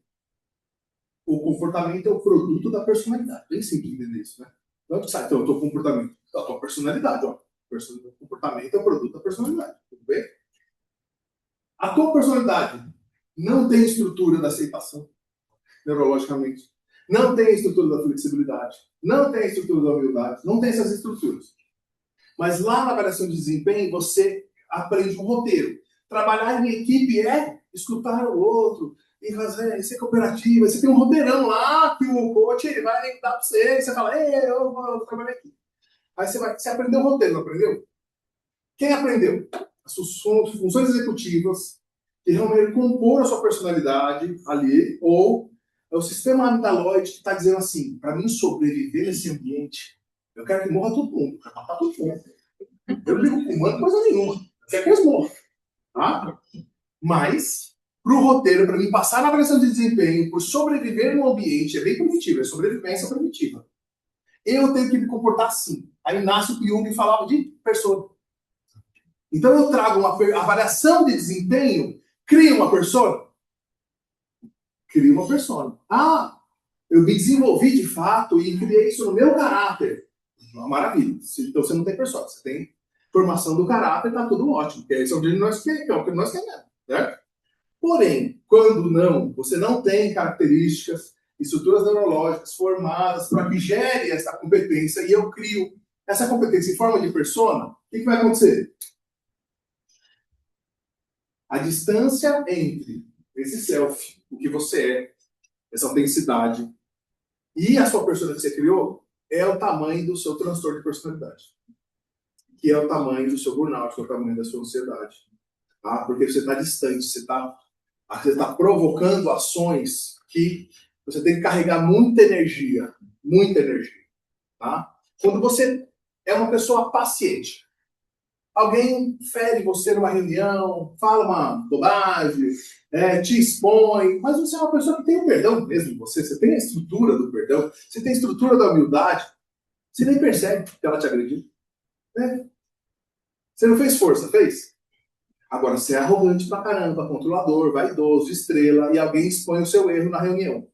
O comportamento é o produto da personalidade. Bem simples entender isso, né? Então, o teu comportamento, a tua personalidade, ó. O comportamento é o produto da personalidade, tudo bem? A tua personalidade não tem estrutura da aceitação, neurologicamente. Não tem estrutura da flexibilidade. Não tem estrutura da humildade. Não tem essas estruturas. Mas lá na avaliação de desempenho, você aprende um roteiro. Trabalhar em equipe é escutar o outro, e fazer, ser cooperativa. Você tem um roteirão lá que o coach ele vai dar para você, e você fala, eu vou trabalhar aqui. Aí você aprendeu o roteiro, não aprendeu? Quem aprendeu? As suas funções executivas, que realmente compor a sua personalidade ali, ou é o sistema amidaloide que está dizendo assim, para mim sobreviver nesse ambiente, eu quero que morra todo mundo, para matar todo mundo. Eu não ligo com humano coisa nenhuma. Eu quero que eles morram. Tá? Mas, para o roteiro, para mim passar na avaliação de desempenho, por sobreviver no ambiente, é bem primitivo, é sobrevivência primitiva. Eu tenho que me comportar assim. Aí nasce o que Jung falava de persona. Então eu trago uma avaliação de desempenho, crio uma persona. Crio uma persona. Eu me desenvolvi de fato e criei isso no meu caráter. Uma maravilha. Então você não tem persona, você tem formação do caráter, tá tudo ótimo. Porque esse é o que nós queremos, certo? Porém, quando não, você não tem características, estruturas neurológicas formadas para que gere essa competência e eu crio essa competência em forma de persona, o que vai acontecer? A distância entre esse self, o que você é, essa autenticidade, e a sua persona que você criou, é o tamanho do seu transtorno de personalidade. Que é o tamanho do seu burnout, que é o tamanho da sua ansiedade. Tá? Porque você está distante, você está provocando ações que você tem que carregar muita energia. Muita energia. Tá? Quando você é uma pessoa paciente, alguém fere você numa reunião, fala uma bobagem, te expõe, mas você é uma pessoa que tem o perdão mesmo em você, você tem a estrutura do perdão, você tem a estrutura da humildade, você nem percebe que ela te agrediu. Né? Você não fez força, fez? Agora você é arrogante pra caramba, controlador, vaidoso, estrela, e alguém expõe o seu erro na reunião.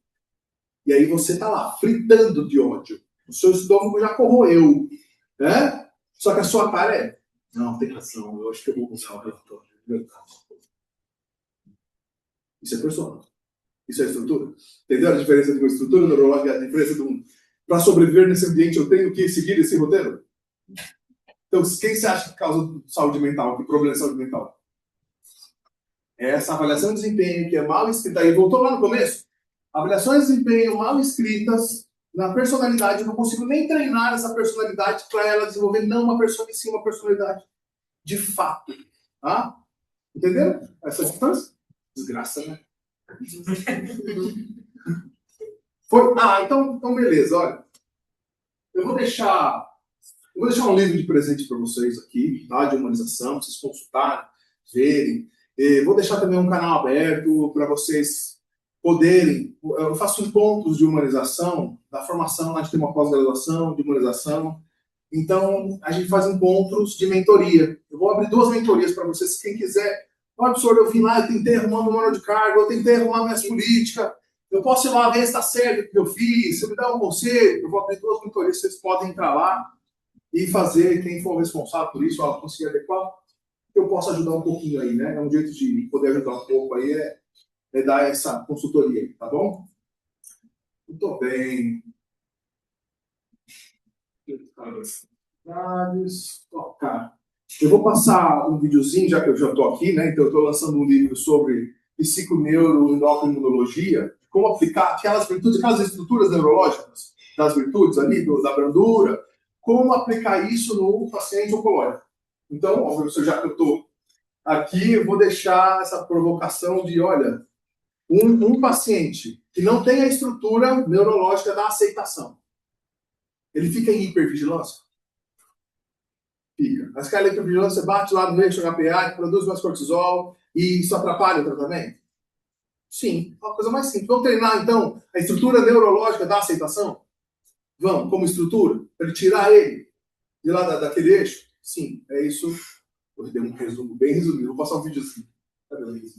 E aí você tá lá, fritando de ódio. O seu estômago já corroeu. Né? Só que a sua cara é, não, tem razão, eu acho que eu vou usar o relatório. Isso é persona. Isso é estrutura. Entendeu a diferença de uma estrutura neurológica? A diferença de um... Para sobreviver nesse ambiente, eu tenho que seguir esse roteiro? Então, quem você acha que causa saúde mental? Que problema de saúde mental? É essa avaliação de desempenho que é mal escrita. Aí voltou lá no começo. Avaliações de desempenho mal escritas na personalidade. Eu não consigo nem treinar essa personalidade para ela desenvolver não uma persona, e sim uma personalidade. De fato. Tá? Entenderam? Essa diferença? Desgraça, né? Foi? Então beleza, olha. Eu vou deixar um livro de presente para vocês aqui, tá? De humanização, para vocês consultarem, verem. Vou deixar também um canal aberto para vocês poderem... Eu faço encontros de humanização, da formação, a gente tem uma pós-graduação de humanização. Então, a gente faz encontros de mentoria. Eu vou abrir 2 mentorias para vocês, quem quiser. Olha, professor, eu vim lá, eu tentei arrumar meu manual de cargo, eu tentei arrumar minhas políticas, eu posso ir lá ver se está certo o que eu fiz, se me dá um conselho, eu vou abrir 2 mentorias, vocês podem entrar lá e fazer, quem for responsável por isso, conseguir adequar, eu posso ajudar um pouquinho aí, né? É um jeito de poder ajudar um pouco aí, é dar essa consultoria aí, tá bom? Muito bem. Tocar. Eu vou passar um videozinho, já que eu já estou aqui, né? Então eu estou lançando um livro sobre psiconeuroendocrinologia, como aplicar aquelas virtudes, aquelas estruturas neurológicas, das virtudes ali, da brandura, como aplicar isso no paciente oncológico. Então, ó, professor, já que eu estou aqui, eu vou deixar essa provocação de, olha, um paciente que não tem a estrutura neurológica da aceitação, ele fica em hipervigilância? Fica. Mas aquela hipervigilância bate lá no eixo HPA, que produz mais cortisol, e isso atrapalha o tratamento? Sim, é uma coisa mais simples. Vamos treinar, então, a estrutura neurológica da aceitação? Vamos, como estrutura? Para ele tirar ele de lá daquele eixo? Sim, é isso. Eu dei um resumo bem resumido. Vou passar um vídeo assim. Cadê o vídeo?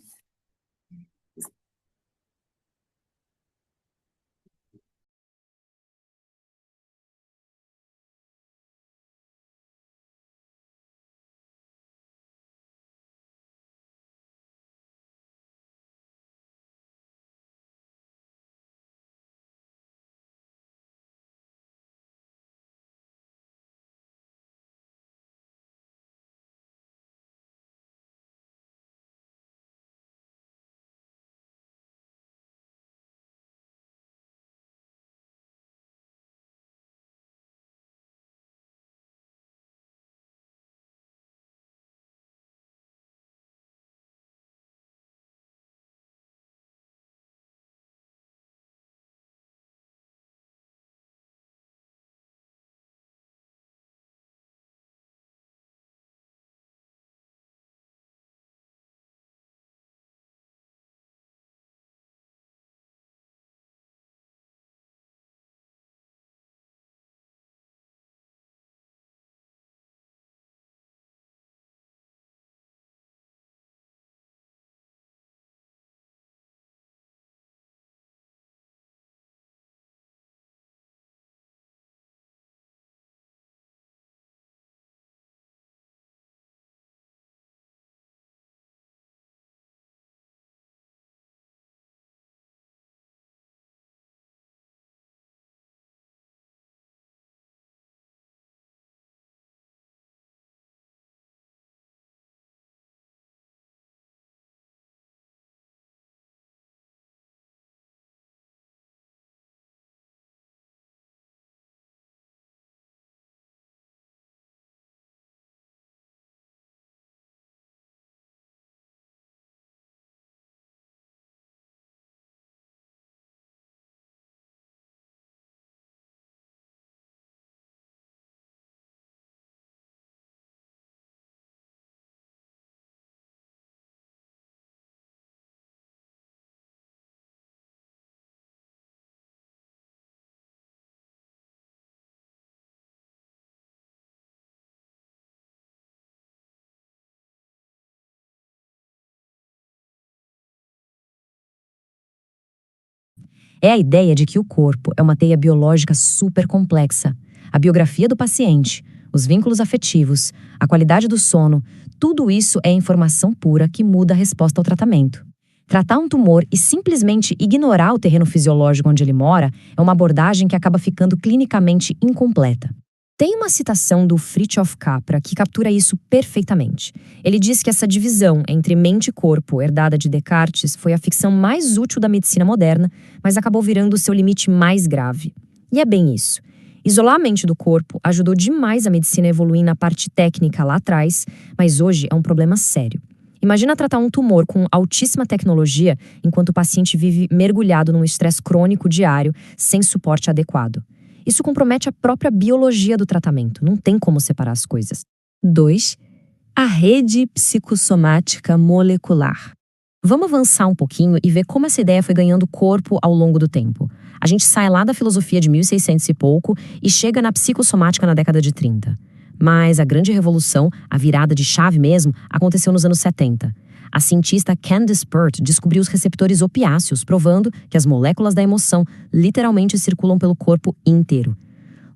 É a ideia de que o corpo é uma teia biológica super complexa. A biografia do paciente, os vínculos afetivos, a qualidade do sono, tudo isso é informação pura que muda a resposta ao tratamento. Tratar um tumor e simplesmente ignorar o terreno fisiológico onde ele mora é uma abordagem que acaba ficando clinicamente incompleta. Tem uma citação do Fritjof Capra que captura isso perfeitamente. Ele diz que essa divisão entre mente e corpo, herdada de Descartes, foi a ficção mais útil da medicina moderna, mas acabou virando o seu limite mais grave. E é bem isso. Isolar a mente do corpo ajudou demais a medicina a evoluir na parte técnica lá atrás, mas hoje é um problema sério. Imagina tratar um tumor com altíssima tecnologia enquanto o paciente vive mergulhado num estresse crônico diário, sem suporte adequado. Isso compromete a própria biologia do tratamento, não tem como separar as coisas. 2. A rede psicossomática molecular. Vamos avançar um pouquinho e ver como essa ideia foi ganhando corpo ao longo do tempo. A gente sai lá da filosofia de 1600 e pouco e chega na psicossomática na década de 30. Mas a grande revolução, a virada de chave mesmo, aconteceu nos anos 70. A cientista Candice Pert descobriu os receptores opiáceos, provando que as moléculas da emoção literalmente circulam pelo corpo inteiro.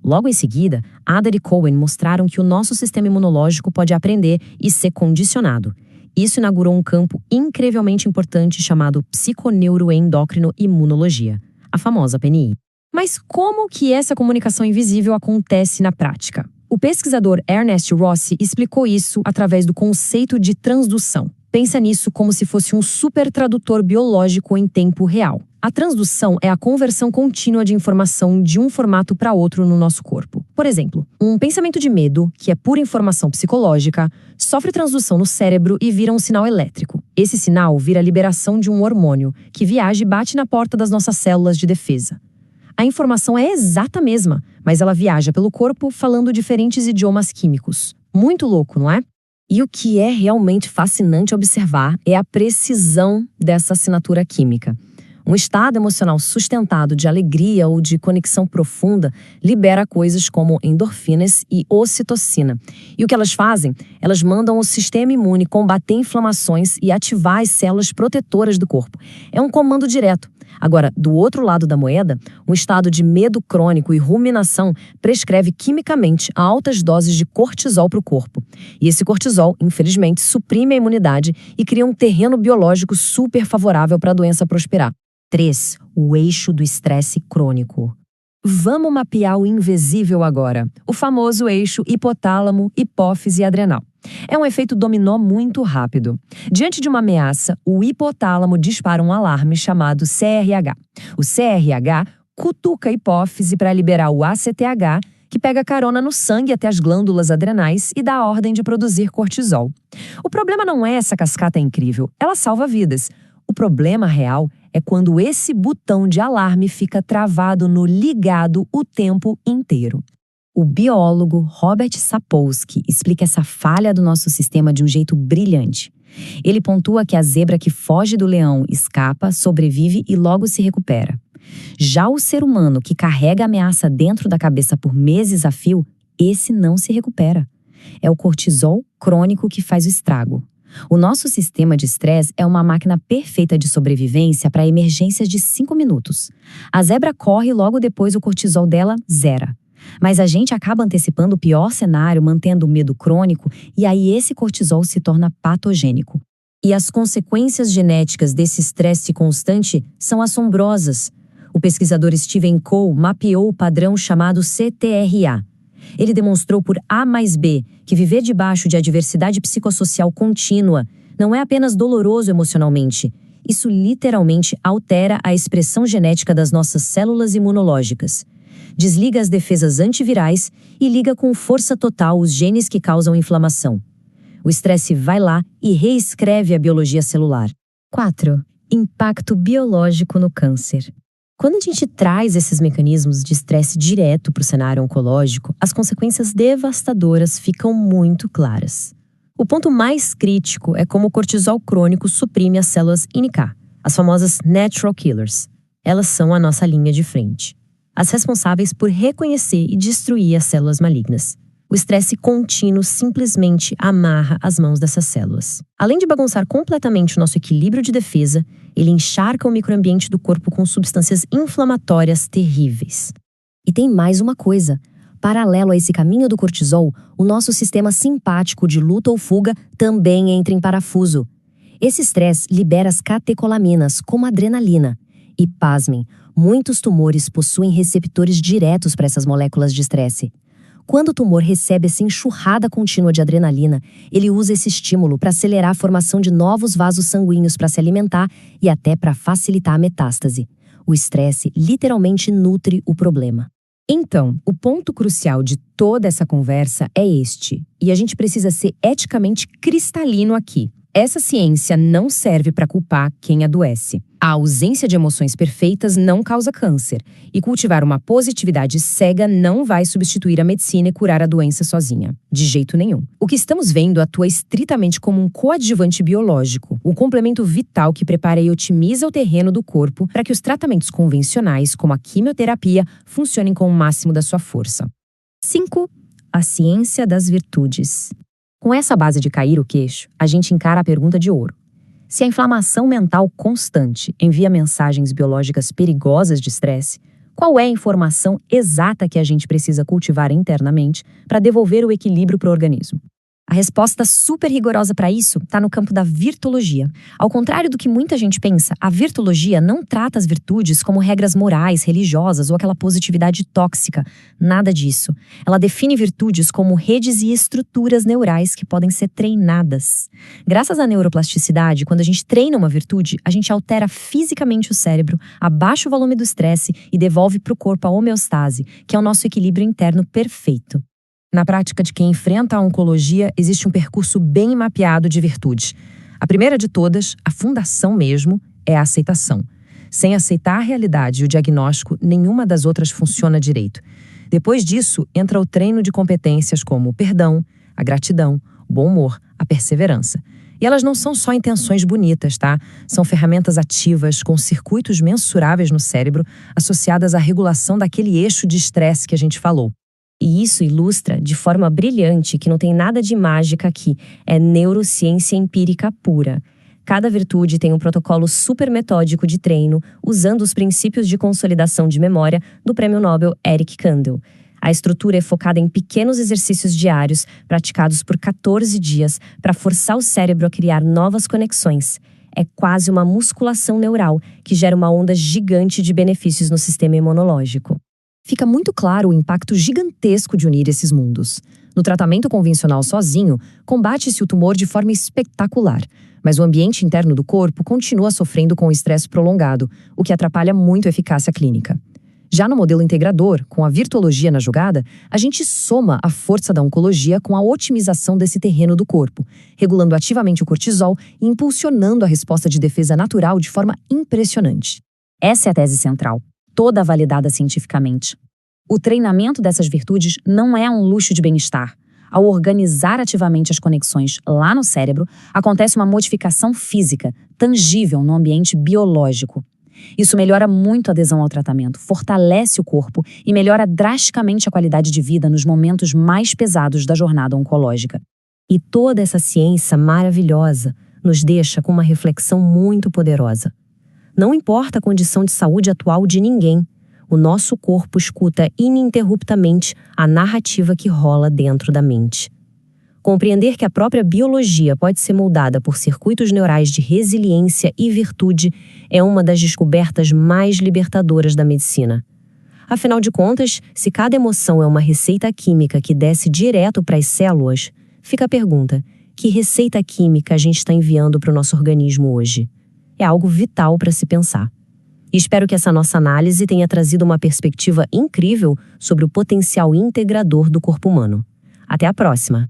Logo em seguida, Adler e Cohen mostraram que o nosso sistema imunológico pode aprender e ser condicionado. Isso inaugurou um campo incrivelmente importante chamado psiconeuroendócrino imunologia, a famosa PNI. Mas como que essa comunicação invisível acontece na prática? O pesquisador Ernest Rossi explicou isso através do conceito de transdução. Pensa nisso como se fosse um super tradutor biológico em tempo real. A transdução é a conversão contínua de informação de um formato para outro no nosso corpo. Por exemplo, um pensamento de medo, que é pura informação psicológica, sofre transdução no cérebro e vira um sinal elétrico. Esse sinal vira a liberação de um hormônio, que viaja e bate na porta das nossas células de defesa. A informação é exata mesma, mas ela viaja pelo corpo falando diferentes idiomas químicos. Muito louco, não é? E o que é realmente fascinante observar é a precisão dessa assinatura química. Um estado emocional sustentado de alegria ou de conexão profunda libera coisas como endorfinas e ocitocina. E o que elas fazem? Elas mandam o sistema imune combater inflamações e ativar as células protetoras do corpo. É um comando direto. Agora, do outro lado da moeda, um estado de medo crônico e ruminação prescreve quimicamente altas doses de cortisol para o corpo. E esse cortisol, infelizmente, suprime a imunidade e cria um terreno biológico super favorável para a doença prosperar. 3. O eixo do estresse crônico. Vamos mapear o invisível agora, o famoso eixo hipotálamo, hipófise e adrenal. É um efeito dominó muito rápido. Diante de uma ameaça, o hipotálamo dispara um alarme chamado CRH. O CRH cutuca a hipófise para liberar o ACTH, que pega carona no sangue até as glândulas adrenais e dá a ordem de produzir cortisol. O problema não é essa cascata incrível, ela salva vidas. O problema real é quando esse botão de alarme fica travado no ligado o tempo inteiro. O biólogo Robert Sapolsky explica essa falha do nosso sistema de um jeito brilhante. Ele pontua que a zebra que foge do leão escapa, sobrevive e logo se recupera. Já o ser humano que carrega a ameaça dentro da cabeça por meses a fio, esse não se recupera. É o cortisol crônico que faz o estrago. O nosso sistema de estresse é uma máquina perfeita de sobrevivência para emergências de 5 minutos. A zebra corre e logo depois o cortisol dela zera. Mas a gente acaba antecipando o pior cenário, mantendo o medo crônico, e aí esse cortisol se torna patogênico. E as consequências genéticas desse estresse constante são assombrosas. O pesquisador Stephen Coe mapeou o padrão chamado CTRA. Ele demonstrou por A mais B que viver debaixo de adversidade psicossocial contínua não é apenas doloroso emocionalmente. Isso literalmente altera a expressão genética das nossas células imunológicas. Desliga as defesas antivirais e liga com força total os genes que causam inflamação. O estresse vai lá e reescreve a biologia celular. 4. Impacto biológico no câncer. Quando a gente traz esses mecanismos de estresse direto para o cenário oncológico, as consequências devastadoras ficam muito claras. O ponto mais crítico é como o cortisol crônico suprime as células NK, as famosas natural killers. Elas são a nossa linha de frente, as responsáveis por reconhecer e destruir as células malignas. O estresse contínuo simplesmente amarra as mãos dessas células. Além de bagunçar completamente o nosso equilíbrio de defesa, ele encharca o microambiente do corpo com substâncias inflamatórias terríveis. E tem mais uma coisa. Paralelo a esse caminho do cortisol, o nosso sistema simpático de luta ou fuga também entra em parafuso. Esse estresse libera as catecolaminas, como a adrenalina. E, pasmem, muitos tumores possuem receptores diretos para essas moléculas de estresse. Quando o tumor recebe essa enxurrada contínua de adrenalina, ele usa esse estímulo para acelerar a formação de novos vasos sanguíneos para se alimentar e até para facilitar a metástase. O estresse literalmente nutre o problema. Então, o ponto crucial de toda essa conversa é este, e a gente precisa ser eticamente cristalino aqui. Essa ciência não serve para culpar quem adoece. A ausência de emoções perfeitas não causa câncer, e cultivar uma positividade cega não vai substituir a medicina e curar a doença sozinha. De jeito nenhum. O que estamos vendo atua estritamente como um coadjuvante biológico, um complemento vital que prepara e otimiza o terreno do corpo para que os tratamentos convencionais, como a quimioterapia, funcionem com o máximo da sua força. 5. A ciência das virtudes. Com essa base de cair o queixo, a gente encara a pergunta de ouro. Se a inflamação mental constante envia mensagens biológicas perigosas de estresse, qual é a informação exata que a gente precisa cultivar internamente para devolver o equilíbrio para o organismo? A resposta super rigorosa para isso está no campo da virtologia. Ao contrário do que muita gente pensa, a virtologia não trata as virtudes como regras morais, religiosas ou aquela positividade tóxica. Nada disso. Ela define virtudes como redes e estruturas neurais que podem ser treinadas. Graças à neuroplasticidade, quando a gente treina uma virtude, a gente altera fisicamente o cérebro, abaixa o volume do estresse e devolve para o corpo a homeostase, que é o nosso equilíbrio interno perfeito. Na prática de quem enfrenta a oncologia, existe um percurso bem mapeado de virtudes. A primeira de todas, a fundação mesmo, é a aceitação. Sem aceitar a realidade e o diagnóstico, nenhuma das outras funciona direito. Depois disso, entra o treino de competências como o perdão, a gratidão, o bom humor, a perseverança. E elas não são só intenções bonitas, tá? São ferramentas ativas com circuitos mensuráveis no cérebro associadas à regulação daquele eixo de estresse que a gente falou. E isso ilustra de forma brilhante que não tem nada de mágica aqui, é neurociência empírica pura. Cada virtude tem um protocolo super metódico de treino, usando os princípios de consolidação de memória do prêmio Nobel Eric Kandel. A estrutura é focada em pequenos exercícios diários, praticados por 14 dias, para forçar o cérebro a criar novas conexões. É quase uma musculação neural, que gera uma onda gigante de benefícios no sistema imunológico. Fica muito claro o impacto gigantesco de unir esses mundos. No tratamento convencional sozinho, combate-se o tumor de forma espetacular, mas o ambiente interno do corpo continua sofrendo com o estresse prolongado, o que atrapalha muito a eficácia clínica. Já no modelo integrador, com a virtuologia na jogada, a gente soma a força da oncologia com a otimização desse terreno do corpo, regulando ativamente o cortisol e impulsionando a resposta de defesa natural de forma impressionante. Essa é a tese central, toda validada cientificamente. O treinamento dessas virtudes não é um luxo de bem-estar. Ao organizar ativamente as conexões lá no cérebro, acontece uma modificação física, tangível no ambiente biológico. Isso melhora muito a adesão ao tratamento, fortalece o corpo e melhora drasticamente a qualidade de vida nos momentos mais pesados da jornada oncológica. E toda essa ciência maravilhosa nos deixa com uma reflexão muito poderosa. Não importa a condição de saúde atual de ninguém, o nosso corpo escuta ininterruptamente a narrativa que rola dentro da mente. Compreender que a própria biologia pode ser moldada por circuitos neurais de resiliência e virtude é uma das descobertas mais libertadoras da medicina. Afinal de contas, se cada emoção é uma receita química que desce direto para as células, fica a pergunta: que receita química a gente está enviando para o nosso organismo hoje? É algo vital para se pensar. E espero que essa nossa análise tenha trazido uma perspectiva incrível sobre o potencial integrador do corpo humano. Até a próxima!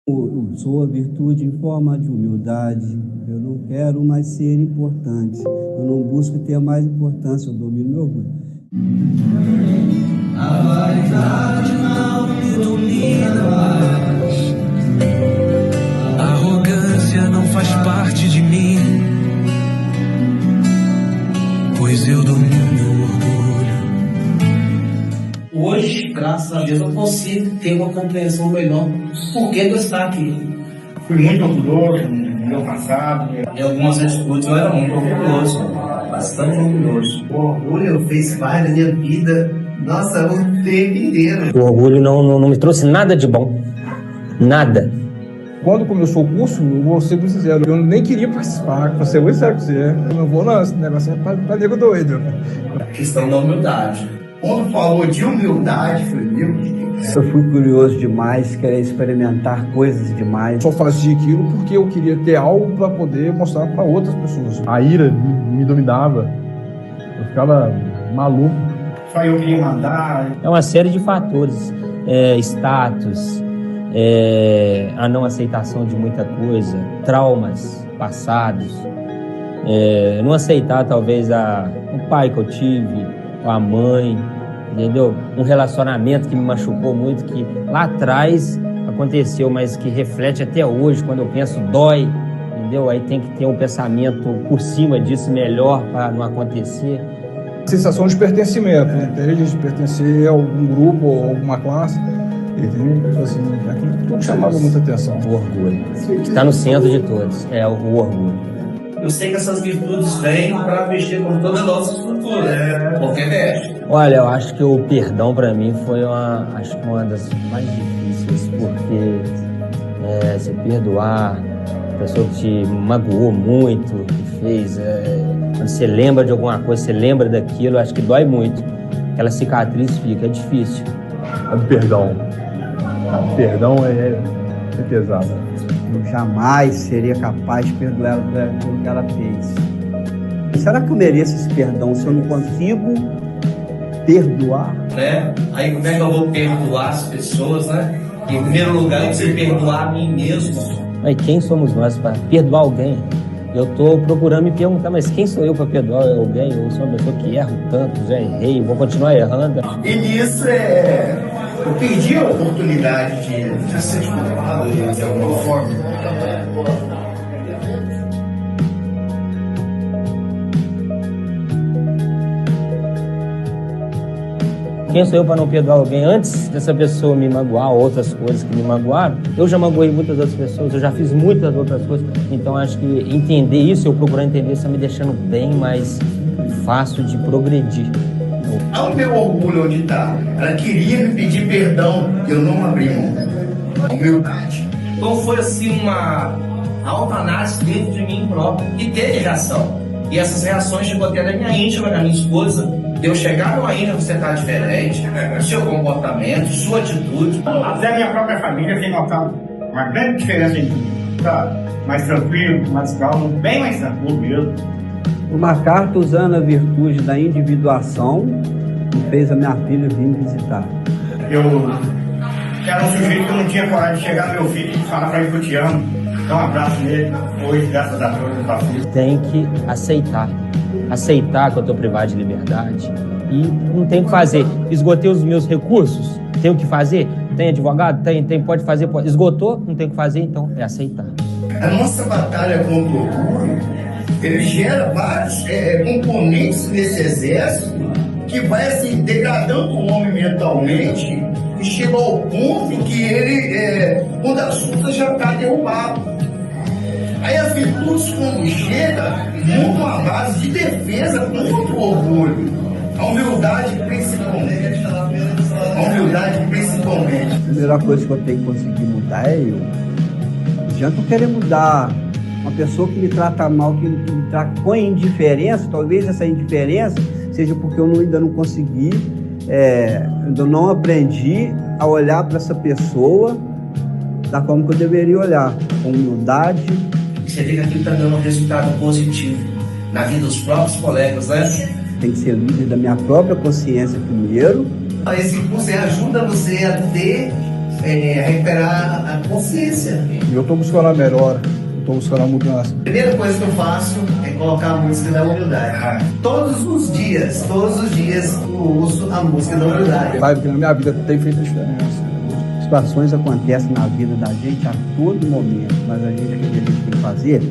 Eu sou a virtude em forma de humildade. Eu não quero mais ser importante. Eu não busco ter mais importância. Eu domino meu orgulho. A vaidade não me domina mais. A arrogância não faz parte de mim, pois eu domino meu orgulho. Hoje, graças a Deus, eu consigo ter uma compreensão melhor do porquê de eu estar aqui. Fui muito orgulhoso no meu passado. Em algumas atitudes eu era muito orgulhoso, bastante orgulhoso. O orgulho fez parte da minha vida, nossa, o tempo inteiro. O orgulho não me trouxe nada de bom. Nada. Quando começou o curso, eu vou ser muito sincero, eu nem queria participar, vou ser muito sério com você. Eu não vou não, esse negócio é pra nego doido. A questão da humildade. Quando falou de humildade, foi meu. Eu fui curioso demais, queria experimentar coisas demais. Só fazia aquilo porque eu queria ter algo para poder mostrar para outras pessoas. A ira me dominava, eu ficava maluco. Só eu queria mandar. É uma série de fatores, status, a não aceitação de muita coisa, traumas passados, não aceitar talvez o pai que eu tive, a mãe, entendeu? Um relacionamento que me machucou muito, que lá atrás aconteceu, mas que reflete até hoje, quando eu penso, dói, entendeu? Aí tem que ter um pensamento por cima disso melhor para não acontecer. Sensação de pertencimento, entende? De pertencer a algum grupo ou alguma classe, entende? Assim, aquilo tudo chamava muita atenção. O orgulho, que está no centro de todos, é o orgulho. Eu sei que essas virtudes vêm para mexer com toda a nossa estrutura, porque mexe. Olha, eu acho que o perdão para mim foi uma das mais difíceis, porque se perdoar a pessoa que te magoou muito, que fez, quando você lembra de alguma coisa, você lembra daquilo, acho que dói muito. Aquela cicatriz fica, é difícil. A do perdão. O perdão é pesado. Eu jamais seria capaz de perdoar ela pelo que ela fez. Será que eu mereço esse perdão se eu não consigo perdoar? Aí como é que eu vou perdoar as pessoas, né? Em primeiro lugar, eu preciso perdoar a mim mesmo. Mas quem somos nós para perdoar alguém? Eu estou procurando me perguntar, mas quem sou eu para perdoar alguém? Eu sou uma pessoa que erro tanto, já errei, vou continuar errando. E nisso eu perdi a oportunidade de ser desculpado de alguma forma. Quem sou eu para não perdoar alguém? Antes dessa pessoa me magoar, outras coisas que me magoaram, eu já magoei muitas outras pessoas, eu já fiz muitas outras coisas. Então acho que entender isso, eu procurar entender, está me deixando bem mais fácil de progredir. Olha o meu orgulho onde está. Ela queria me pedir perdão, eu não abri mão. Humildade. Então foi assim uma autoanálise dentro de mim próprio, e teve reação. E essas reações chegou até da minha íntima, da minha esposa. Eu chegar numa ilha, você está diferente, seu comportamento, sua atitude. Até a minha própria família tem notado uma grande diferença em mim. Tá mais tranquilo, mais calmo, bem mais tranquilo mesmo. O MacArthur, usando a virtude da individuação, me fez a minha filha vir me visitar. Eu era um sujeito que eu não tinha coragem de chegar no meu filho e falar para ele que eu te amo. Dar um abraço nele. Hoje, graças a Deus, eu faço isso. Tem que aceitar que eu estou privado de liberdade e não tem o que fazer. Esgotei os meus recursos, tenho o que fazer? Tem advogado? Tem, pode fazer, pode. Esgotou? Não tem o que fazer, então é aceitar. A nossa batalha contra o orgulho, ele gera vários componentes nesse exército que vai assim, degradando o homem mentalmente e chega ao ponto que ele, quando assusta, já está derrubado. Aí as virtudes, quando chega, montam uma base de defesa contra o orgulho. A humildade, principalmente. A humildade, principalmente. A primeira coisa que eu tenho que conseguir mudar é eu. Não adianta eu querer mudar uma pessoa que me trata mal, que me trata com indiferença. Talvez essa indiferença seja porque eu ainda não consegui, ainda não aprendi a olhar para essa pessoa da forma que eu deveria olhar, com humildade. Você vê que aquilo está dando um resultado positivo na vida dos próprios colegas, né? Tem que ser líder da minha própria consciência primeiro. Esse curso ajuda você a ter recuperar a consciência. E eu estou buscando a melhora, estou buscando a mudança. A primeira coisa que eu faço é colocar a música da humildade. Todos os dias eu uso a música da humildade. Sabe, porque na minha vida tem feito a diferença. Situações acontecem na vida da gente a todo momento, mas a gente, o que a gente tem que fazer? Tem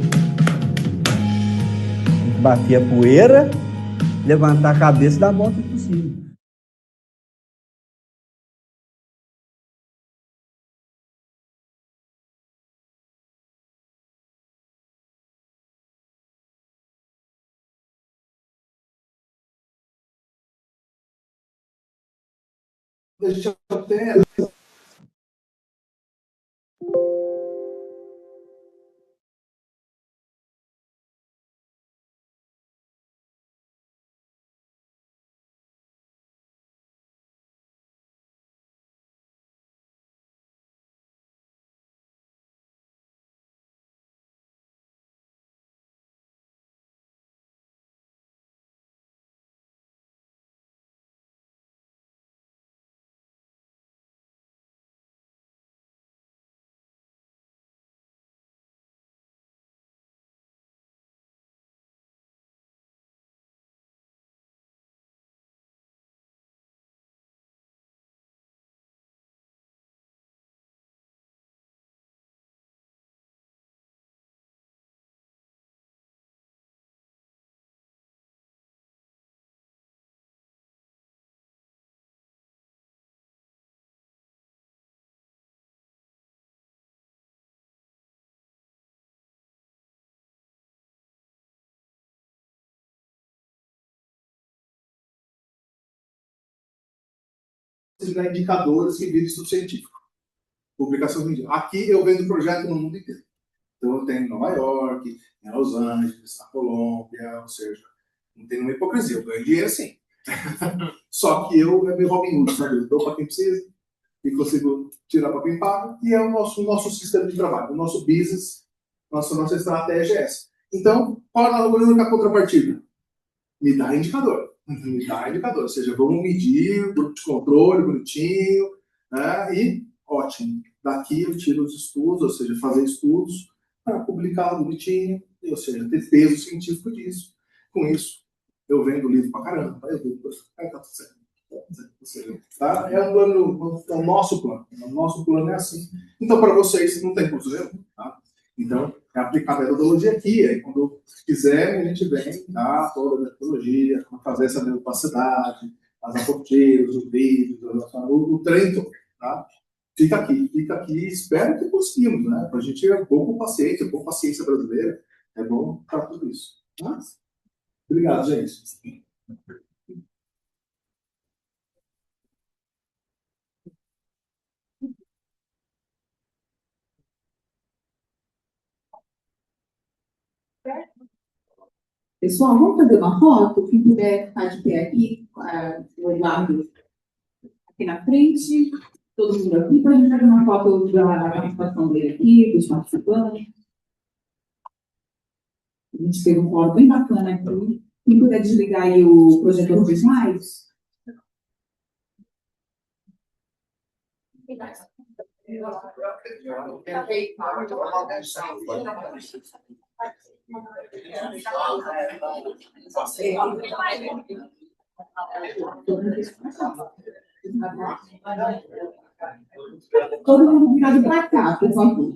que bater a poeira, levantar a cabeça e dar a volta por cima. A gente até indicadores que vivem estudo científico. Publicação mundial. Aqui eu vendo projeto no mundo inteiro. Então eu tenho em Nova York, em Los Angeles, na Colômbia, ou seja, não tem nenhuma hipocrisia, eu ganho dinheiro sim. Só que eu é meu Robin Hood, sabe? Eu dou para quem precisa e consigo tirar para quem paga, e é o nosso sistema de trabalho, o nosso business, nossa estratégia é essa. Então, qual é a única contrapartida? Me dá indicador. Me dá indicador. Ou seja, vamos medir o grupo de controle bonitinho, né? E ótimo. Daqui eu tiro os estudos, ou seja, fazer estudos para publicar bonitinho, ou seja, ter peso científico disso. Com isso, eu vendo livro pra caramba, eu vendo, tá tudo certo. Ou seja, tá? É o nosso plano. O nosso plano é assim. Então, para vocês, não tem curso nenhum, tá? Então, é aplicar a metodologia aqui. Aí, quando quiser, a gente vem, tá? Toda a metodologia, fazer essa neuroplasticidade, as apostilas, os vídeos, o treino, tá? Fica aqui, espero que conseguimos, né? Para a gente é bom com paciência brasileira, é bom para tudo isso. Tá? Obrigado, gente. Pessoal, vamos fazer uma foto? Quem puder ficar de pé aqui, o Eduardo aqui na frente, todo mundo aqui, para a gente fazer uma foto da participação dele aqui, dos participantes. A gente fez um foto bem bacana aqui. Quem puder desligar aí o projetor de slides. Todo mundo virado para cá, por favor.